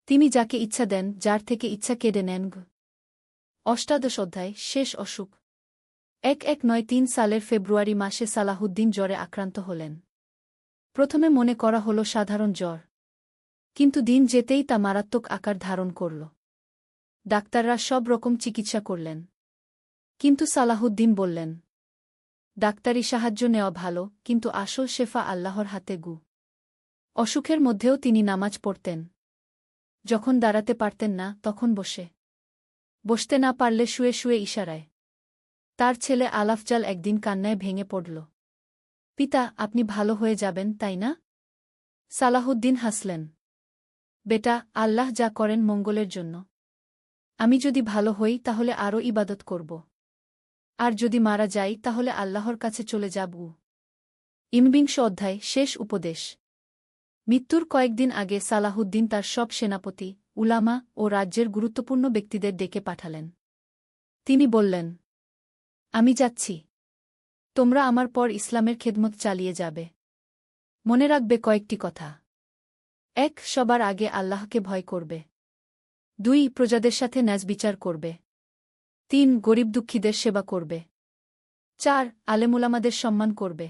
তিনি যাকে ইচ্ছা দেন, যার থেকে ইচ্ছা কেড়ে নেন। 18 অধ্যায়, শেষ অসুখ। 1193 সালের ফেব্রুয়ারি মাসে সালাহউদ্দিন জ্বরে আক্রান্ত হলেন। প্রথমে মনে করা হল সাধারণ জ্বর, কিন্তু দিন যেতেই তা মারাত্মক আকার ধারণ করল। ডাক্তাররা সব রকম চিকিৎসা করলেন, কিন্তু সালাহউদ্দিন বললেন, ডাক্তারি সাহায্য নেওয়া ভালো, কিন্তু আসল শেফা আল্লাহর হাতে। অসুখের মধ্যেও তিনি নামাজ পড়তেন। যখন দাঁড়াতে পারতেন না, তখন বসতে না পারলে শুয়ে শুয়ে ইশারায়। তার ছেলে আলাফজাল একদিন কান্নায় ভেঙে পড়ল। পিতা, আপনি ভালো হয়ে যাবেন, তাই না? সালাহউদ্দিন হাসলেন। বেটা, আল্লাহ যা করেন মঙ্গলের জন্য। আমি যদি ভালো হই তাহলে আরও ইবাদত করব। আর যদি মারা যাই তাহলে আল্লাহর কাছে চলে যাব। ২৯ অধ্যায়, শেষ উপদেশ। মৃত্যুর কয়েকদিন আগে সালাহুদ্দিন তার সব সেনাপতি, উলামা ও রাজ্যের গুরুত্বপূর্ণ ব্যক্তিদের ডেকে পাঠালেন। তিনি বললেন, আমি যাচ্ছি। তোমরা আমার পর ইসলামের খেদমত চালিয়ে যাবে। মনে রাখবে কয়েকটি কথা। ১. সবার আগে আল্লাহকে ভয় করবে। ২. প্রজাদের সাথে ন্যায়বিচার করবে। ৩. গরিব দুঃখীদের সেবা করবে। ৪. আলেমুলামাদের সম্মান করবে।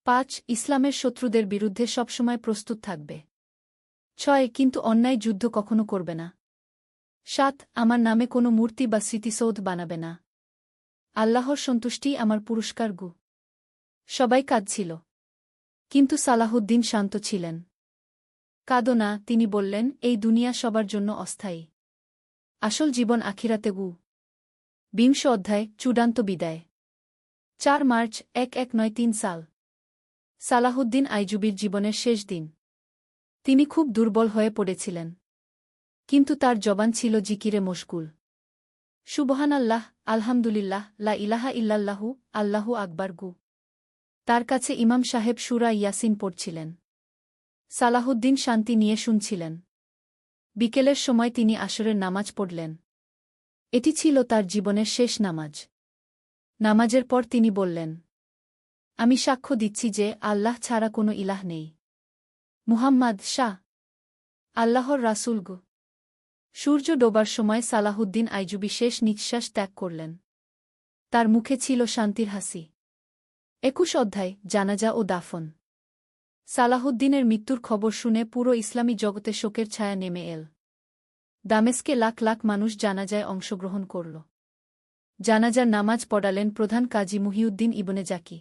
৫. ইসলামের শত্রুদের বিরুদ্ধে সবসময় প্রস্তুত থাকবে। ৬. কিন্তু অন্যায় যুদ্ধ কখনো করবে না। ৭. আমার নামে কোনো মূর্তি বা স্মৃতিসৌধ বানাবে না। আল্লাহর সন্তুষ্টি আমার পুরস্কার গু। সবাই কাঁদছিল। কিন্তু সালাহুদ্দিন শান্ত ছিলেন। কাঁদো না, তিনি বললেন, এই দুনিয়া সবার জন্য অস্থায়ী। আসল জীবন আখিরাতে গু। ২০ অধ্যায়, চূড়ান্ত বিদায়। ৪ মার্চ ১১৯৩ সাল। সালাহুদ্দিন আইজুবির জীবনের শেষ দিন। তিনি খুব দুর্বল হয়ে পড়েছিলেন। কিন্তু তার জবান ছিল জিকিরে মশগুল। সুবহানাল্লাহ, আলহামদুলিল্লাহ, লা ইলাহা ইল্লাল্লাহু, আল্লাহু আকবার গু। তার কাছে ইমাম সাহেব সূরা ইয়াসিন পড়ছিলেন। সালাহুদ্দিন শান্তি নিয়ে শুনছিলেন। বিকেলের সময় তিনি আসরের নামাজ পড়লেন। এটি ছিল তার জীবনের শেষ নামাজ। নামাজের পর তিনি বললেন, আমি সাক্ষ্য দিচ্ছি যে আল্লাহ ছাড়া কোনো ইলাহ নেই। মুহাম্মাদ শাহ আল্লাহর রাসূল গো। সূর্য ডোবার সময় সালাহুদ্দিন আইজুবি শেষ নিঃশ্বাস ত্যাগ করলেন। তার মুখে ছিল শান্তির হাসি। ২১ অধ্যায়, জানাজা ও দাফন। সালাহুদ্দিনের মৃত্যুর খবর শুনে পুরো ইসলামী জগতে শোকের ছায়া নেমে এল। দামেস্কে লাখ লাখ মানুষ জানাজায় অংশগ্রহণ করল। জানাজার নামাজ পড়ালেন প্রধান কাজী মুহিউদ্দিন ইবনে জাকি।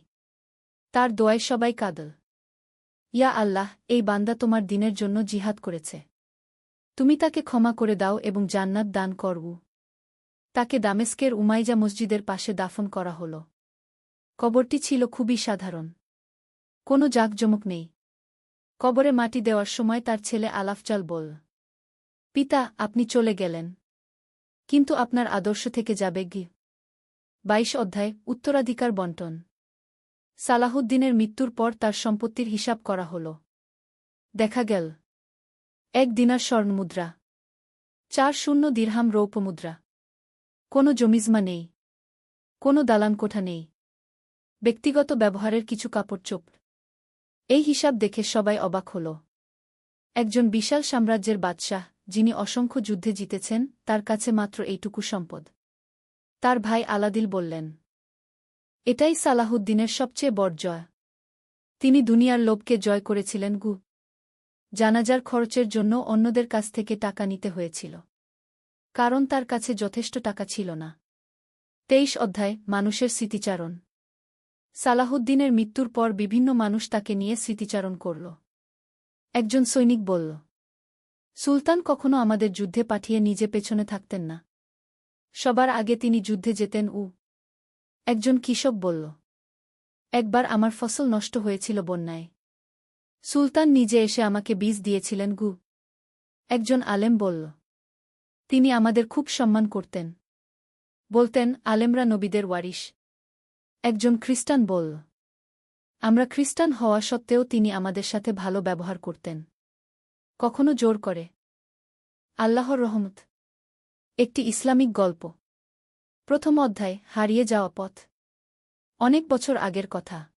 তার দোয়ায় সবাই কাঁদল। ইয়া আল্লাহ, এই বান্দা তোমার দিনের জন্য জিহাদ করেছে। তুমি তাকে ক্ষমা করে দাও এবং জান্নাত দান করু। তাকে দামেস্কের উমাইজা মসজিদের পাশে দাফন করা হল। কবরটি ছিল খুবই সাধারণ। কোনো জাঁকজমক নেই। কবরে মাটি দেওয়ার সময় তার ছেলে আলাফজাল বল, পিতা, আপনি চলে গেলেন, কিন্তু আপনার আদর্শ থেকে যাবে গি। ২২ অধ্যায়, উত্তরাধিকার বণ্টন। সালাহুদ্দিনের মৃত্যুর পর তার সম্পত্তির হিসাব করা হল। দেখা গেল ১ দিনার স্বর্ণমুদ্রা, ৪ দিরহাম রৌপ্য মুদ্রা। কোনো জমিজমা নেই। কোনো দালান কোঠা নেই। ব্যক্তিগত ব্যবহারের কিছু কাপড়চোপড়। এই হিসাব দেখে সবাই অবাক হল। একজন বিশাল সাম্রাজ্যের বাদশাহ, যিনি অসংখ্য যুদ্ধে জিতেছেন, তার কাছে মাত্র এইটুকু সম্পদ। তার ভাই আলাদিল বললেন, এটাই সালাহুদ্দিনের সবচেয়ে বড় জয়। তিনি দুনিয়ার লোভকে জয় করেছিলেন গু। জানাজার খরচের জন্য অন্যদের কাছ থেকে টাকা নিতে হয়েছিল। কারণ তার কাছে যথেষ্ট টাকা ছিল না। ২৩ অধ্যায়, মানুষের স্মৃতিচারণ। সালাহুদ্দিনের মৃত্যুর পর বিভিন্ন মানুষ তাকে নিয়ে স্মৃতিচারণ করল। একজন সৈনিক বলল, সুলতান কখনো আমাদের যুদ্ধে পাঠিয়ে নিজে পেছনে থাকতেন না। সবার আগে তিনি যুদ্ধে যেতেন। একজন কৃষক বলল, একবার আমার ফসল নষ্ট হয়েছিল বন্যায়। সুলতান নিজে এসে আমাকে বীজ দিয়েছিলেন গু। একজন আলেম বলল, তিনি আমাদের খুব সম্মান করতেন। বলতেন, আলেমরা নবীদের ওয়ারিশ। একজন খ্রিস্টান বলল, আমরা খ্রিস্টান হওয়া সত্ত্বেও তিনি আমাদের সাথে ভালো ব্যবহার করতেন, কখনো জোর করে। আল্লাহর রহমত। একটি ইসলামিক গল্প। প্রথম অধ্যায়, হারিয়ে যাওয়া পথ। অনেক বছর আগের কথা।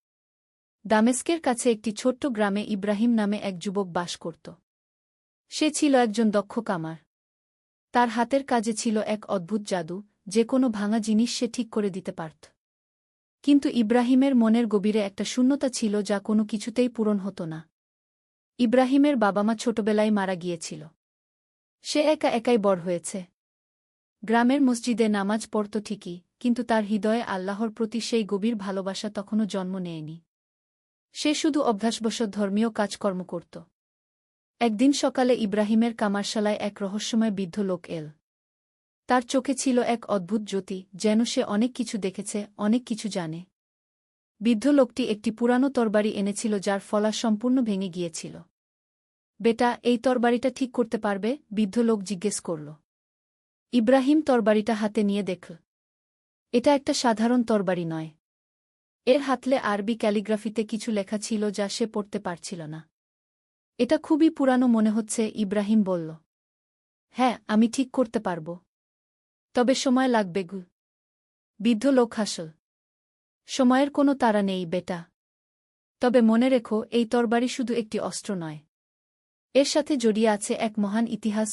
দামেস্কের কাছে একটি ছোট্ট গ্রামে ইব্রাহিম নামে এক যুবক বাস করত। সে ছিল একজন দক্ষ কামার। তার হাতের কাজে ছিল এক অদ্ভুত জাদু, যে কোনো ভাঙা জিনিস সে ঠিক করে দিতে পারত। কিন্তু ইব্রাহিমের মনের গভীরে একটা শূন্যতা ছিল যা কোনো কিছুতেই পূরণ হতো না। ইব্রাহিমের বাবা-মা ছোটবেলায় মারা গিয়েছিল। সে একা একাই বড় হয়েছে। গ্রামের মসজিদে নামাজ পড়ত ঠিকই, কিন্তু তার হৃদয়ে আল্লাহর প্রতি সেই গভীর ভালোবাসা তখনও জন্ম নেয়নি। সে শুধু অভ্যাসবশত ধর্মীয় কাজকর্ম করত। একদিন সকালে ইব্রাহিমের কামারশালায় এক রহস্যময় বৃদ্ধ লোক এল। তার চোখে ছিল এক অদ্ভুত জ্যোতি, যেন সে অনেক কিছু দেখেছে, অনেক কিছু জানে। বৃদ্ধ লোকটি একটি পুরানো তরবারি এনেছিল যার ফলা সম্পূর্ণ ভেঙে গিয়েছিল। বেটা, এই তরবারিটা ঠিক করতে পারবে? বৃদ্ধ লোক জিজ্ঞেস করল। ইব্রাহিম তরবারিটা হাতে নিয়ে দেখল। এটা একটা সাধারণ তরবারি নয়। এর হাতলে আরবি ক্যালিগ্রাফিতে কিছু লেখা ছিল যা সে পড়তে পারছিল না। এটা খুবই পুরানো মনে হচ্ছে, ইব্রাহিম বলল। হ্যাঁ, আমি ঠিক করতে পারব। তবে সময় লাগবে গু। বৃদ্ধ লোক হাসল। সময়ের কোনো তাড়া নেই বেটা। তবে মনে রেখো, এই তরবারি শুধু একটি অস্ত্র নয়। এর সাথে জড়িয়ে আছে এক মহান ইতিহাস।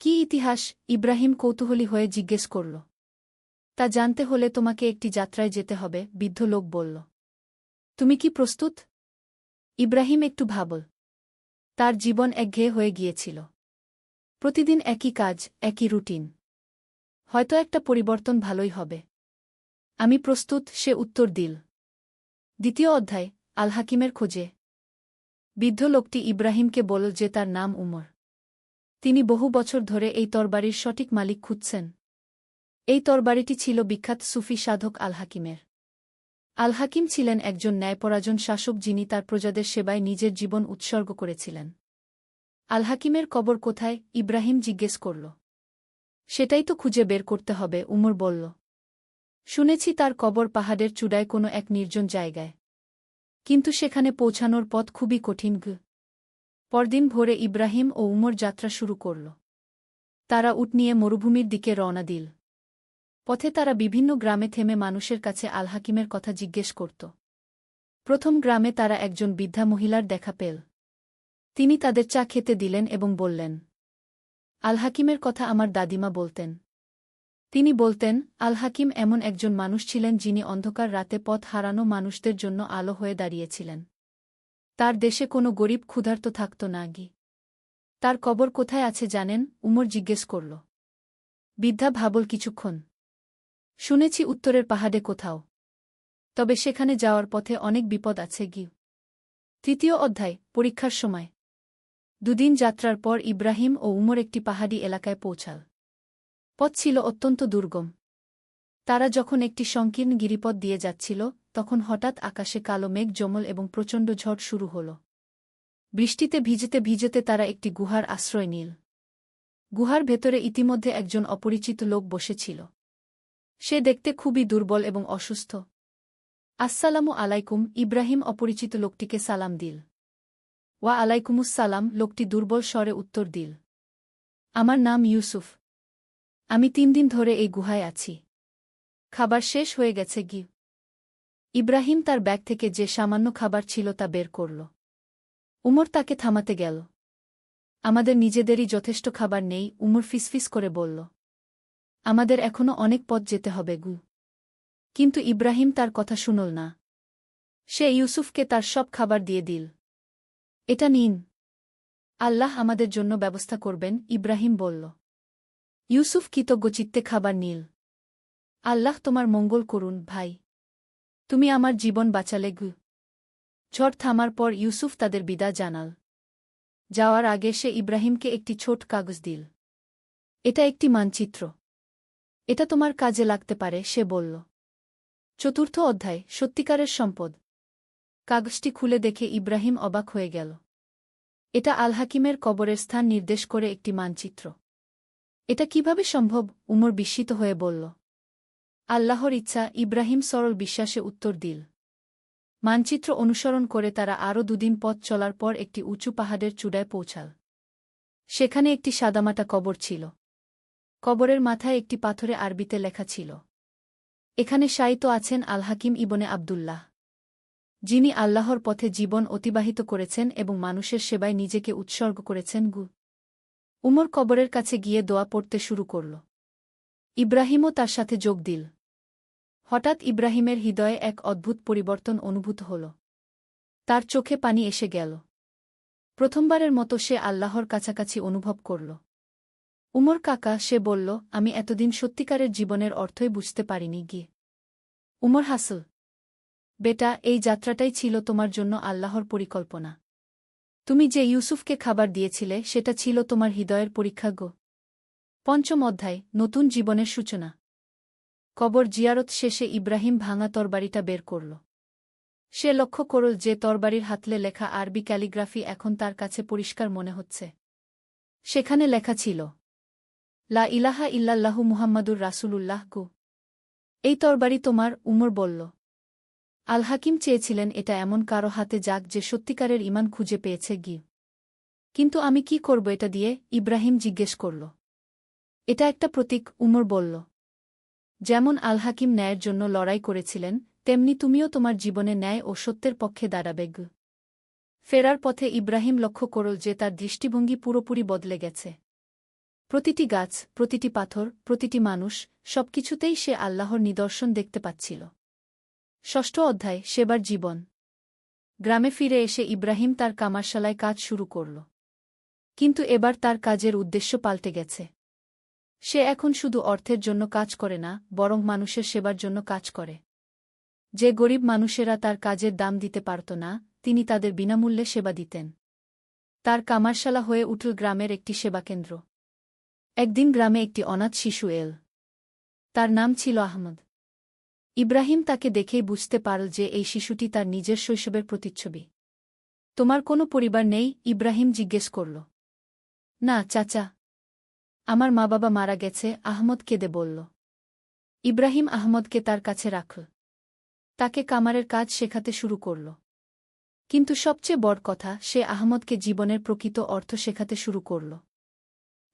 কি ইতিহাস? ইব্রাহিম কৌতূহলী হয়ে জিজ্ঞেস করল। তা জানতে হলে তোমাকে একটি যাত্রায় যেতে হবে, বৃদ্ধ লোক বলল। তুমি কি প্রস্তুত? ইব্রাহিম একটু ভাবল। তার জীবন একঘেয়ে হয়ে গিয়েছিল। প্রতিদিন একই কাজ, একই রুটিন। হয়তো একটা পরিবর্তন ভালোই হবে। আমি প্রস্তুত, সে উত্তর দিল। দ্বিতীয় অধ্যায়, আল হাকিমের খোঁজে। বৃদ্ধ লোকটি ইব্রাহিমকে বলল যে তার নাম উমর। তিনি বহু বছর ধরে এই তরবারির সঠিক মালিক খুঁজছেন। এই তরবারিটি ছিল বিখ্যাত সুফি সাধক আল হাকিমের। আল হাকিম ছিলেন একজন ন্যায়পরায়ণ শাসক যিনি তার প্রজাদের সেবায় নিজের জীবন উৎসর্গ করেছিলেন। আল হাকিমের কবর কোথায়? ইব্রাহিম জিজ্ঞেস করল। সেটাই তো খুঁজে বের করতে হবে, উমর বলল। শুনেছি তার কবর পাহাড়ের চূড়ায় কোনো এক নির্জন জায়গায়। কিন্তু সেখানে পৌঁছানোর পথ খুবই কঠিন। পরদিন ভোরে ইব্রাহিম ও উমর যাত্রা শুরু করল। তারা উট নিয়ে মরুভূমির দিকে রওনা দিল। পথে তারা বিভিন্ন গ্রামে থেমে মানুষের কাছে আল হাকিমের কথা জিজ্ঞেস করত। প্রথম গ্রামে তারা একজন বৃদ্ধা মহিলার দেখা পেল। তিনি তাদের চা খেতে দিলেন এবং বললেন, আল হাকিমের কথা আমার দাদিমা বলতেন। তিনি বলতেন, আল হাকিম এমন একজন মানুষ ছিলেন যিনি অন্ধকার রাতে পথ হারানো মানুষদের জন্য আলো হয়ে দাঁড়িয়েছিলেন। তার দেশে কোনো গরিব ক্ষুধার্ত থাকত না। তার কবর কোথায় আছে জানেন? উমর জিজ্ঞেস করল। বৃদ্ধা ভাবল কিছুক্ষণ। শুনেছি উত্তরের পাহাড়ে কোথাও। তবে সেখানে যাওয়ার পথে অনেক বিপদ আছে। তৃতীয় অধ্যায়, পরীক্ষার সময়। দুদিন যাত্রার পর ইব্রাহিম ও উমর একটি পাহাড়ি এলাকায় পৌঁছাল। পথ ছিল অত্যন্ত দুর্গম। তারা যখন একটি সংকীর্ণ গিরিপথ দিয়ে যাচ্ছিল, তখন হঠাৎ আকাশে কালো মেঘ জমল এবং প্রচণ্ড ঝড় শুরু হল। বৃষ্টিতে ভিজতে ভিজতে তারা একটি গুহার আশ্রয় নিল। গুহার ভেতরে ইতিমধ্যে একজন অপরিচিত লোক বসেছিল। সে দেখতে খুবই দুর্বল এবং অসুস্থ। আসসালামু আলাইকুম, ইব্রাহিম অপরিচিত লোকটিকে সালাম দিল। ওয়া আলাইকুমুসসালাম, লোকটি দুর্বল স্বরে উত্তর দিল। আমার নাম ইউসুফ। আমি 3 দিন ধরে এই গুহায় আছি। খাবার শেষ হয়ে গেছে। ইব্রাহিম তার ব্যাগ থেকে যে সামান্য খাবার ছিল তা বের করল। উমর তাকে থামাতে গেল। আমাদের নিজেদেরই যথেষ্ট খাবার নেই, উমর ফিসফিস করে বলল। আমাদের এখনো অনেক পথ যেতে হবে। কিন্তু ইব্রাহিম তার কথা শুনল না। সে ইউসুফকে তার সব খাবার দিয়ে দিল। এটা নিন। আল্লাহ আমাদের জন্য ব্যবস্থা করবেন, ইব্রাহিম বলল। ইউসুফ কৃতজ্ঞচিত্তে খাবার নিল। আল্লাহ তোমার মঙ্গল করুন, ভাই। তুমি আমার জীবন বাঁচালে। ঝড় থামার পর ইউসুফ তাদের বিদায় জানাল। যাওয়ার আগে সে ইব্রাহিমকে একটি ছোট কাগজ দিল। এটা একটি মানচিত্র। এটা তোমার কাজে লাগতে পারে, সে বলল। চতুর্থ অধ্যায়, সত্যিকারের সম্পদ। কাগজটি খুলে দেখে ইব্রাহিম অবাক হয়ে গেল। এটা আল হাকিমের কবরের স্থান নির্দেশ করে একটি মানচিত্র। এটা কিভাবে সম্ভব? উমর বিস্মিত হয়ে বলল। আল্লাহর ইচ্ছা, ইব্রাহিম সরল বিশ্বাসে উত্তর দিল। মানচিত্র অনুসরণ করে তারা আরও 2 দিন পথ চলার পর একটি উঁচু পাহাড়ের চূড়ায় পৌঁছাল। সেখানে একটি সাদামাটা কবর ছিল। কবরের মাথায় একটি পাথরে আরবিতে লেখা ছিল, এখানে শায়িত আছেন আল হাকিম ইবনে আবদুল্লাহ, যিনি আল্লাহর পথে জীবন অতিবাহিত করেছেন এবং মানুষের সেবায় নিজেকে উৎসর্গ করেছেন। উমর কবরের কাছে গিয়ে দোয়া পড়তে শুরু করল। ইব্রাহিমও তার সাথে যোগ দিল। হঠাৎ ইব্রাহিমের হৃদয়ে এক অদ্ভুত পরিবর্তন অনুভূত হল। তার চোখে পানি এসে গেল। প্রথমবারের মতো সে আল্লাহর কাছাকাছি অনুভব করল। উমর কাকা, সে বলল, আমি এতদিন সত্যিকারের জীবনের অর্থই বুঝতে পারিনি। উমর হাসল। বেটা, এই যাত্রাটাই ছিল তোমার জন্য আল্লাহর পরিকল্পনা। তুমি যে ইউসুফকে খাবার দিয়েছিলে সেটা ছিল তোমার হৃদয়ের পরীক্ষা। পঞ্চম অধ্যায়, নতুন জীবনের সূচনা। কবর জিয়ারত শেষে ইব্রাহিম ভাঙা তরবারিটা বের করল। সে লক্ষ্য করল যে তরবারির হাতলে লেখা আরবি ক্যালিগ্রাফি এখন তার কাছে পরিষ্কার মনে হচ্ছে। সেখানে লেখা ছিল, লা ইলাহা ইল্লাল্লাহু মুহাম্মাদুর রাসূলুল্লাহ গো। এই তরবারি তোমার? উমর বলল। আল হাকিম চেয়েছিলেন এটা এমন কারো হাতে যাক যে সত্যিকারের ঈমান খুঁজে পেয়েছে গি। কিন্তু আমি কি করব এটা দিয়ে? ইব্রাহিম জিজ্ঞেস করল। এটা একটা প্রতীক, উমর বলল। যেমন আল হাকিম ন্যায়ের জন্য লড়াই করেছিলেন, তেমনি তুমিও তোমার জীবনে ন্যায় ও সত্যের পক্ষে দাঁড়াবে গু। ফেরার পথে ইব্রাহিম লক্ষ্য করল যে তার দৃষ্টিভঙ্গি পুরোপুরি বদলে গেছে। প্রতিটি গাছ, প্রতিটি পাথর, প্রতিটি মানুষ, সবকিছুতেই সে আল্লাহর নিদর্শন দেখতে পাচ্ছিল। ষষ্ঠ অধ্যায়, সেবার জীবন। গ্রামে ফিরে এসে ইব্রাহিম তার কামারশালায় কাজ শুরু করল। কিন্তু এবার তার কাজের উদ্দেশ্য পাল্টে গেছে। সে এখন শুধু অর্থের জন্য কাজ করে না, বরং মানুষের সেবার জন্য কাজ করে। যে গরিব মানুষেরা তার কাজের দাম দিতে পারত না, তিনি তাদের বিনামূল্যে সেবা দিতেন। তার কামারশালা হয়ে উঠল গ্রামের একটি সেবাকেন্দ্র। একদিন গ্রামে একটি অনাথ শিশু এল। তার নাম ছিল আহমদ। ইব্রাহিম তাকে দেখেই বুঝতে পারল যে এই শিশুটি তার নিজের শৈশবের প্রতিচ্ছবি। তোমার কোনো পরিবার নেই? ইব্রাহিম জিজ্ঞেস করল। না চাচা, আমার মা-বাবা মারা গেছে, আহমদ কেঁদে বলল। ইব্রাহিম আহমদকে তার কাছে রাখল। তাকে কামারের কাজ শেখাতে শুরু করল। কিন্তু সবচেয়ে বড় কথা, সে আহমদকে জীবনের প্রকৃত অর্থ শেখাতে শুরু করল।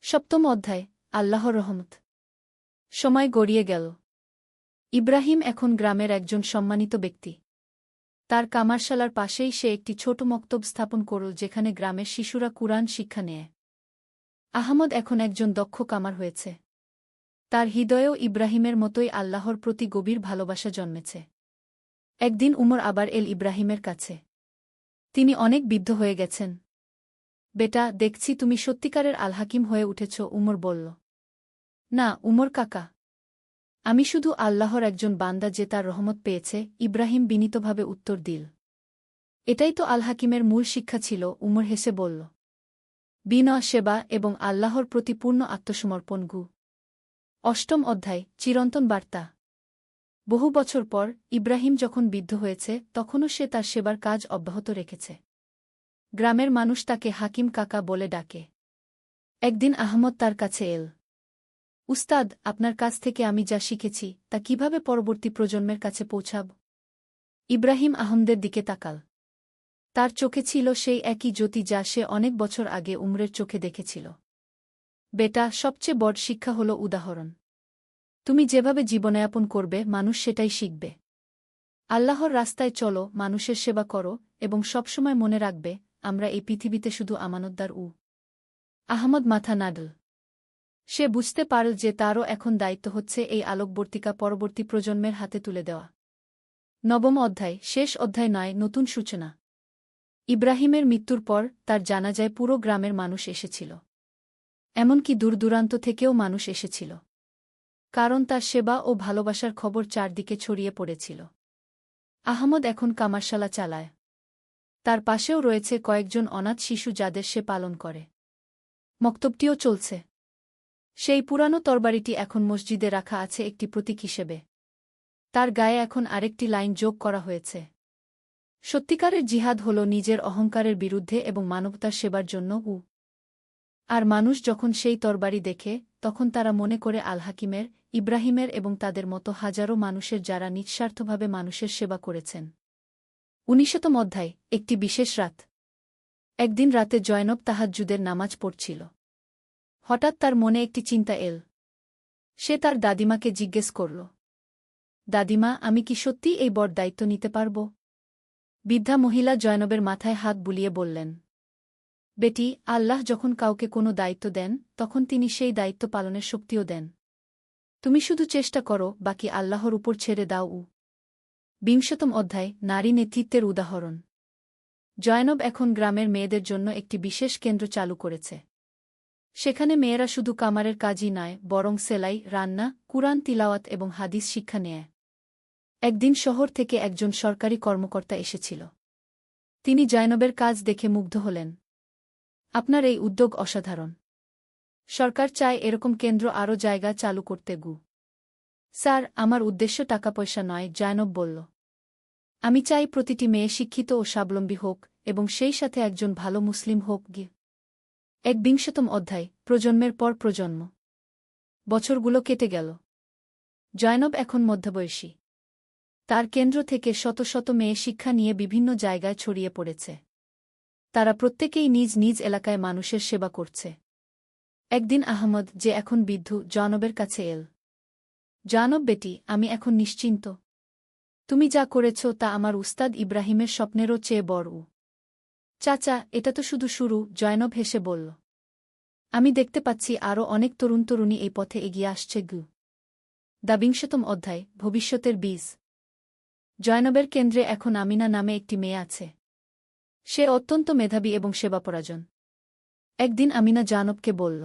সপ্তম অধ্যায়, আল্লাহর রহমত। সময় গড়িয়ে গেল। ইব্রাহিম এখন গ্রামের একজন সম্মানিত ব্যক্তি। তার কামারশালার পাশেই সে একটি ছোট মক্তব স্থাপন করল যেখানে গ্রামের শিশুরা কুরআন শিক্ষা নেয়। আহমদ এখন একজন দক্ষ কামার হয়েছে। তার হৃদয়েও ইব্রাহিমের মতোই আল্লাহর প্রতি গভীর ভালোবাসা জন্মেছে। একদিন উমর আবার এল ইব্রাহিমের কাছে। তিনি অনেক বিদ্ধ হয়ে গেছেন। বেটা, দেখছি তুমি সত্যিকারের আল হাকিম হয়ে উঠেছ, উমর বলল। না উমর কাকা, আমি শুধু আল্লাহর একজন বান্দা যে তার রহমত পেয়েছে, ইব্রাহিম বিনীতভাবে উত্তর দিল। এটাই তো আল হাকিমের মূল শিক্ষা ছিল, উমর হেসে বলল। বিনয়, সেবা এবং আল্লাহর প্রতি পূর্ণ আত্মসমর্পণ গু। অষ্টম অধ্যায়, চিরন্তন বার্তা। বহু বছর পর ইব্রাহিম যখন বৃদ্ধ হয়েছে তখনও সে তার সেবার কাজ অব্যাহত রেখেছে। গ্রামের মানুষ তাকে হাকিম কাকা বলে ডাকে। একদিন আহমদ তার কাছে এল। উস্তাদ, আপনার কাছ থেকে আমি যা শিখেছি তা কিভাবে পরবর্তী প্রজন্মের কাছে পৌঁছাব? ইব্রাহিম আহমদের দিকে তাকাল। তার চোখে ছিল সেই একই জ্যোতি যা সে অনেক বছর আগে উমরের চোখে দেখেছিল। বেটা, সবচেয়ে বড় শিক্ষা হল উদাহরণ। তুমি যেভাবে জীবনযাপন করবে মানুষ সেটাই শিখবে। আল্লাহর রাস্তায় চলো, মানুষের সেবা করো, এবং সবসময় মনে রাখবে আমরা এই পৃথিবীতে শুধু আমানতদার। আহমদ মাথা নাড়ল। সে বুঝতে পারল যে তারও এখন দায়িত্ব হচ্ছে এই আলোকবর্তিকা পরবর্তী প্রজন্মের হাতে তুলে দেওয়া। নবম অধ্যায়, শেষ অধ্যায় নয়, নতুন সূচনা। ইব্রাহিমের মৃত্যুর পর তার জানাজায় পুরো গ্রামের মানুষ এসেছিল। এমনকি দূরদূরান্ত থেকেও মানুষ এসেছিল। কারণ তার সেবা ও ভালোবাসার খবর চারদিকে ছড়িয়ে পড়েছিল। আহমদ এখন কামারশালা চালায়। তার পাশেও রয়েছে কয়েকজন অনাথ শিশু যাদের সে পালন করে। মক্তবটিও চলছে। সেই পুরানো তরবারিটি এখন মসজিদে রাখা আছে একটি প্রতীক হিসেবে। তার গায়ে এখন আরেকটি লাইন যোগ করা হয়েছে। সত্যিকারের জিহাদ হল নিজের অহংকারের বিরুদ্ধে এবং মানবতার সেবার জন্য। আর মানুষ যখন সেই তরবারি দেখে তখন তারা মনে করে আল হাকিমের, ইব্রাহিমের এবং তাদের মতো হাজারো মানুষের যারা নিঃস্বার্থভাবে মানুষের সেবা করেছেন। ১৯তম অধ্যায়, একটি বিশেষ রাত। একদিন রাতে জয়নব তাহাজ্জুদের নামাজ পড়ছিল। হঠাৎ তার মনে একটি চিন্তা এল। সে তার দাদিমাকে জিজ্ঞেস করল, দাদিমা, আমি কি সত্যি এই বড় দায়িত্ব নিতে পারব? বৃদ্ধা মহিলা জয়নবের মাথায় হাত বুলিয়ে বললেন, বেটি, আল্লাহ যখন কাউকে কোনো দায়িত্ব দেন তখন তিনি সেই দায়িত্ব পালনের শক্তিও দেন। তুমি শুধু চেষ্টা করো, বাকি আল্লাহর উপর ছেড়ে দাও। ২০তম অধ্যায়, নারী নেতৃত্বের উদাহরণ। জয়নব এখন গ্রামের মেয়েদের জন্য একটি বিশেষ কেন্দ্র চালু করেছে। সেখানে মেয়েরা শুধু কামারের কাজই নয়, বরং সেলাই, রান্না, কুরআন তিলাওয়াত এবং হাদিস শিক্ষা নেয়। একদিন শহর থেকে একজন সরকারি কর্মকর্তা এসেছিল। তিনি জয়নবের কাজ দেখে মুগ্ধ হলেন। আপনার এই উদ্যোগ অসাধারণ। সরকার চায় এরকম কেন্দ্র আরও জায়গা চালু করতে। স্যার, আমার উদ্দেশ্য টাকা পয়সা নয়, জয়নব বলল। আমি চাই প্রতিটি মেয়ে শিক্ষিত ও স্বাবলম্বী হোক এবং সেই সাথে একজন ভালো মুসলিম হোক। 21 অধ্যায়, প্রজন্মের পর প্রজন্ম। বছরগুলো কেটে গেল। জয়নব এখন মধ্যবয়সী। তার কেন্দ্র থেকে শত শত মেয়ে শিক্ষা নিয়ে বিভিন্ন জায়গায় ছড়িয়ে পড়েছে। তারা প্রত্যেকেই নিজ নিজ এলাকায় মানুষের সেবা করছে। একদিন আহমদ, যে এখন বৃদ্ধ, জয়নবের কাছে এল। জয়নব বেটি, আমি এখন নিশ্চিন্ত। তুমি যা করেছ তা আমার উস্তাদ ইব্রাহিমের স্বপ্নেরও চেয়ে বড়। চাচা, এটা তো শুধু শুরু, জয়নব হেসে বলল। আমি দেখতে পাচ্ছি আরও অনেক তরুণ তরুণী এই পথে এগিয়ে আসছে। 22 অধ্যায়, ভবিষ্যতের বীজ। জয়নবের কেন্দ্রে এখন আমিনা নামে একটি মেয়ে আছে। সে অত্যন্ত মেধাবী এবং সেবাপরায়ণ। একদিন আমিনা জয়নবকে বলল,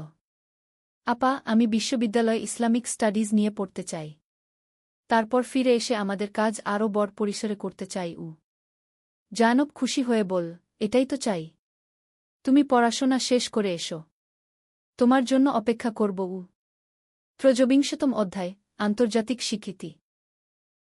আপা, আমি বিশ্ববিদ্যালয়ে ইসলামিক স্টাডিজ নিয়ে পড়তে চাই। তারপর ফিরে এসে আমাদের কাজ আরও বড় পরিসরে করতে চাই। জয়নব খুশি হয়ে বল, এটাই তো চাই। তুমি পড়াশোনা শেষ করে এসো, তোমার জন্য অপেক্ষা করব। 23 অধ্যায়, আন্তর্জাতিক স্বীকৃতি।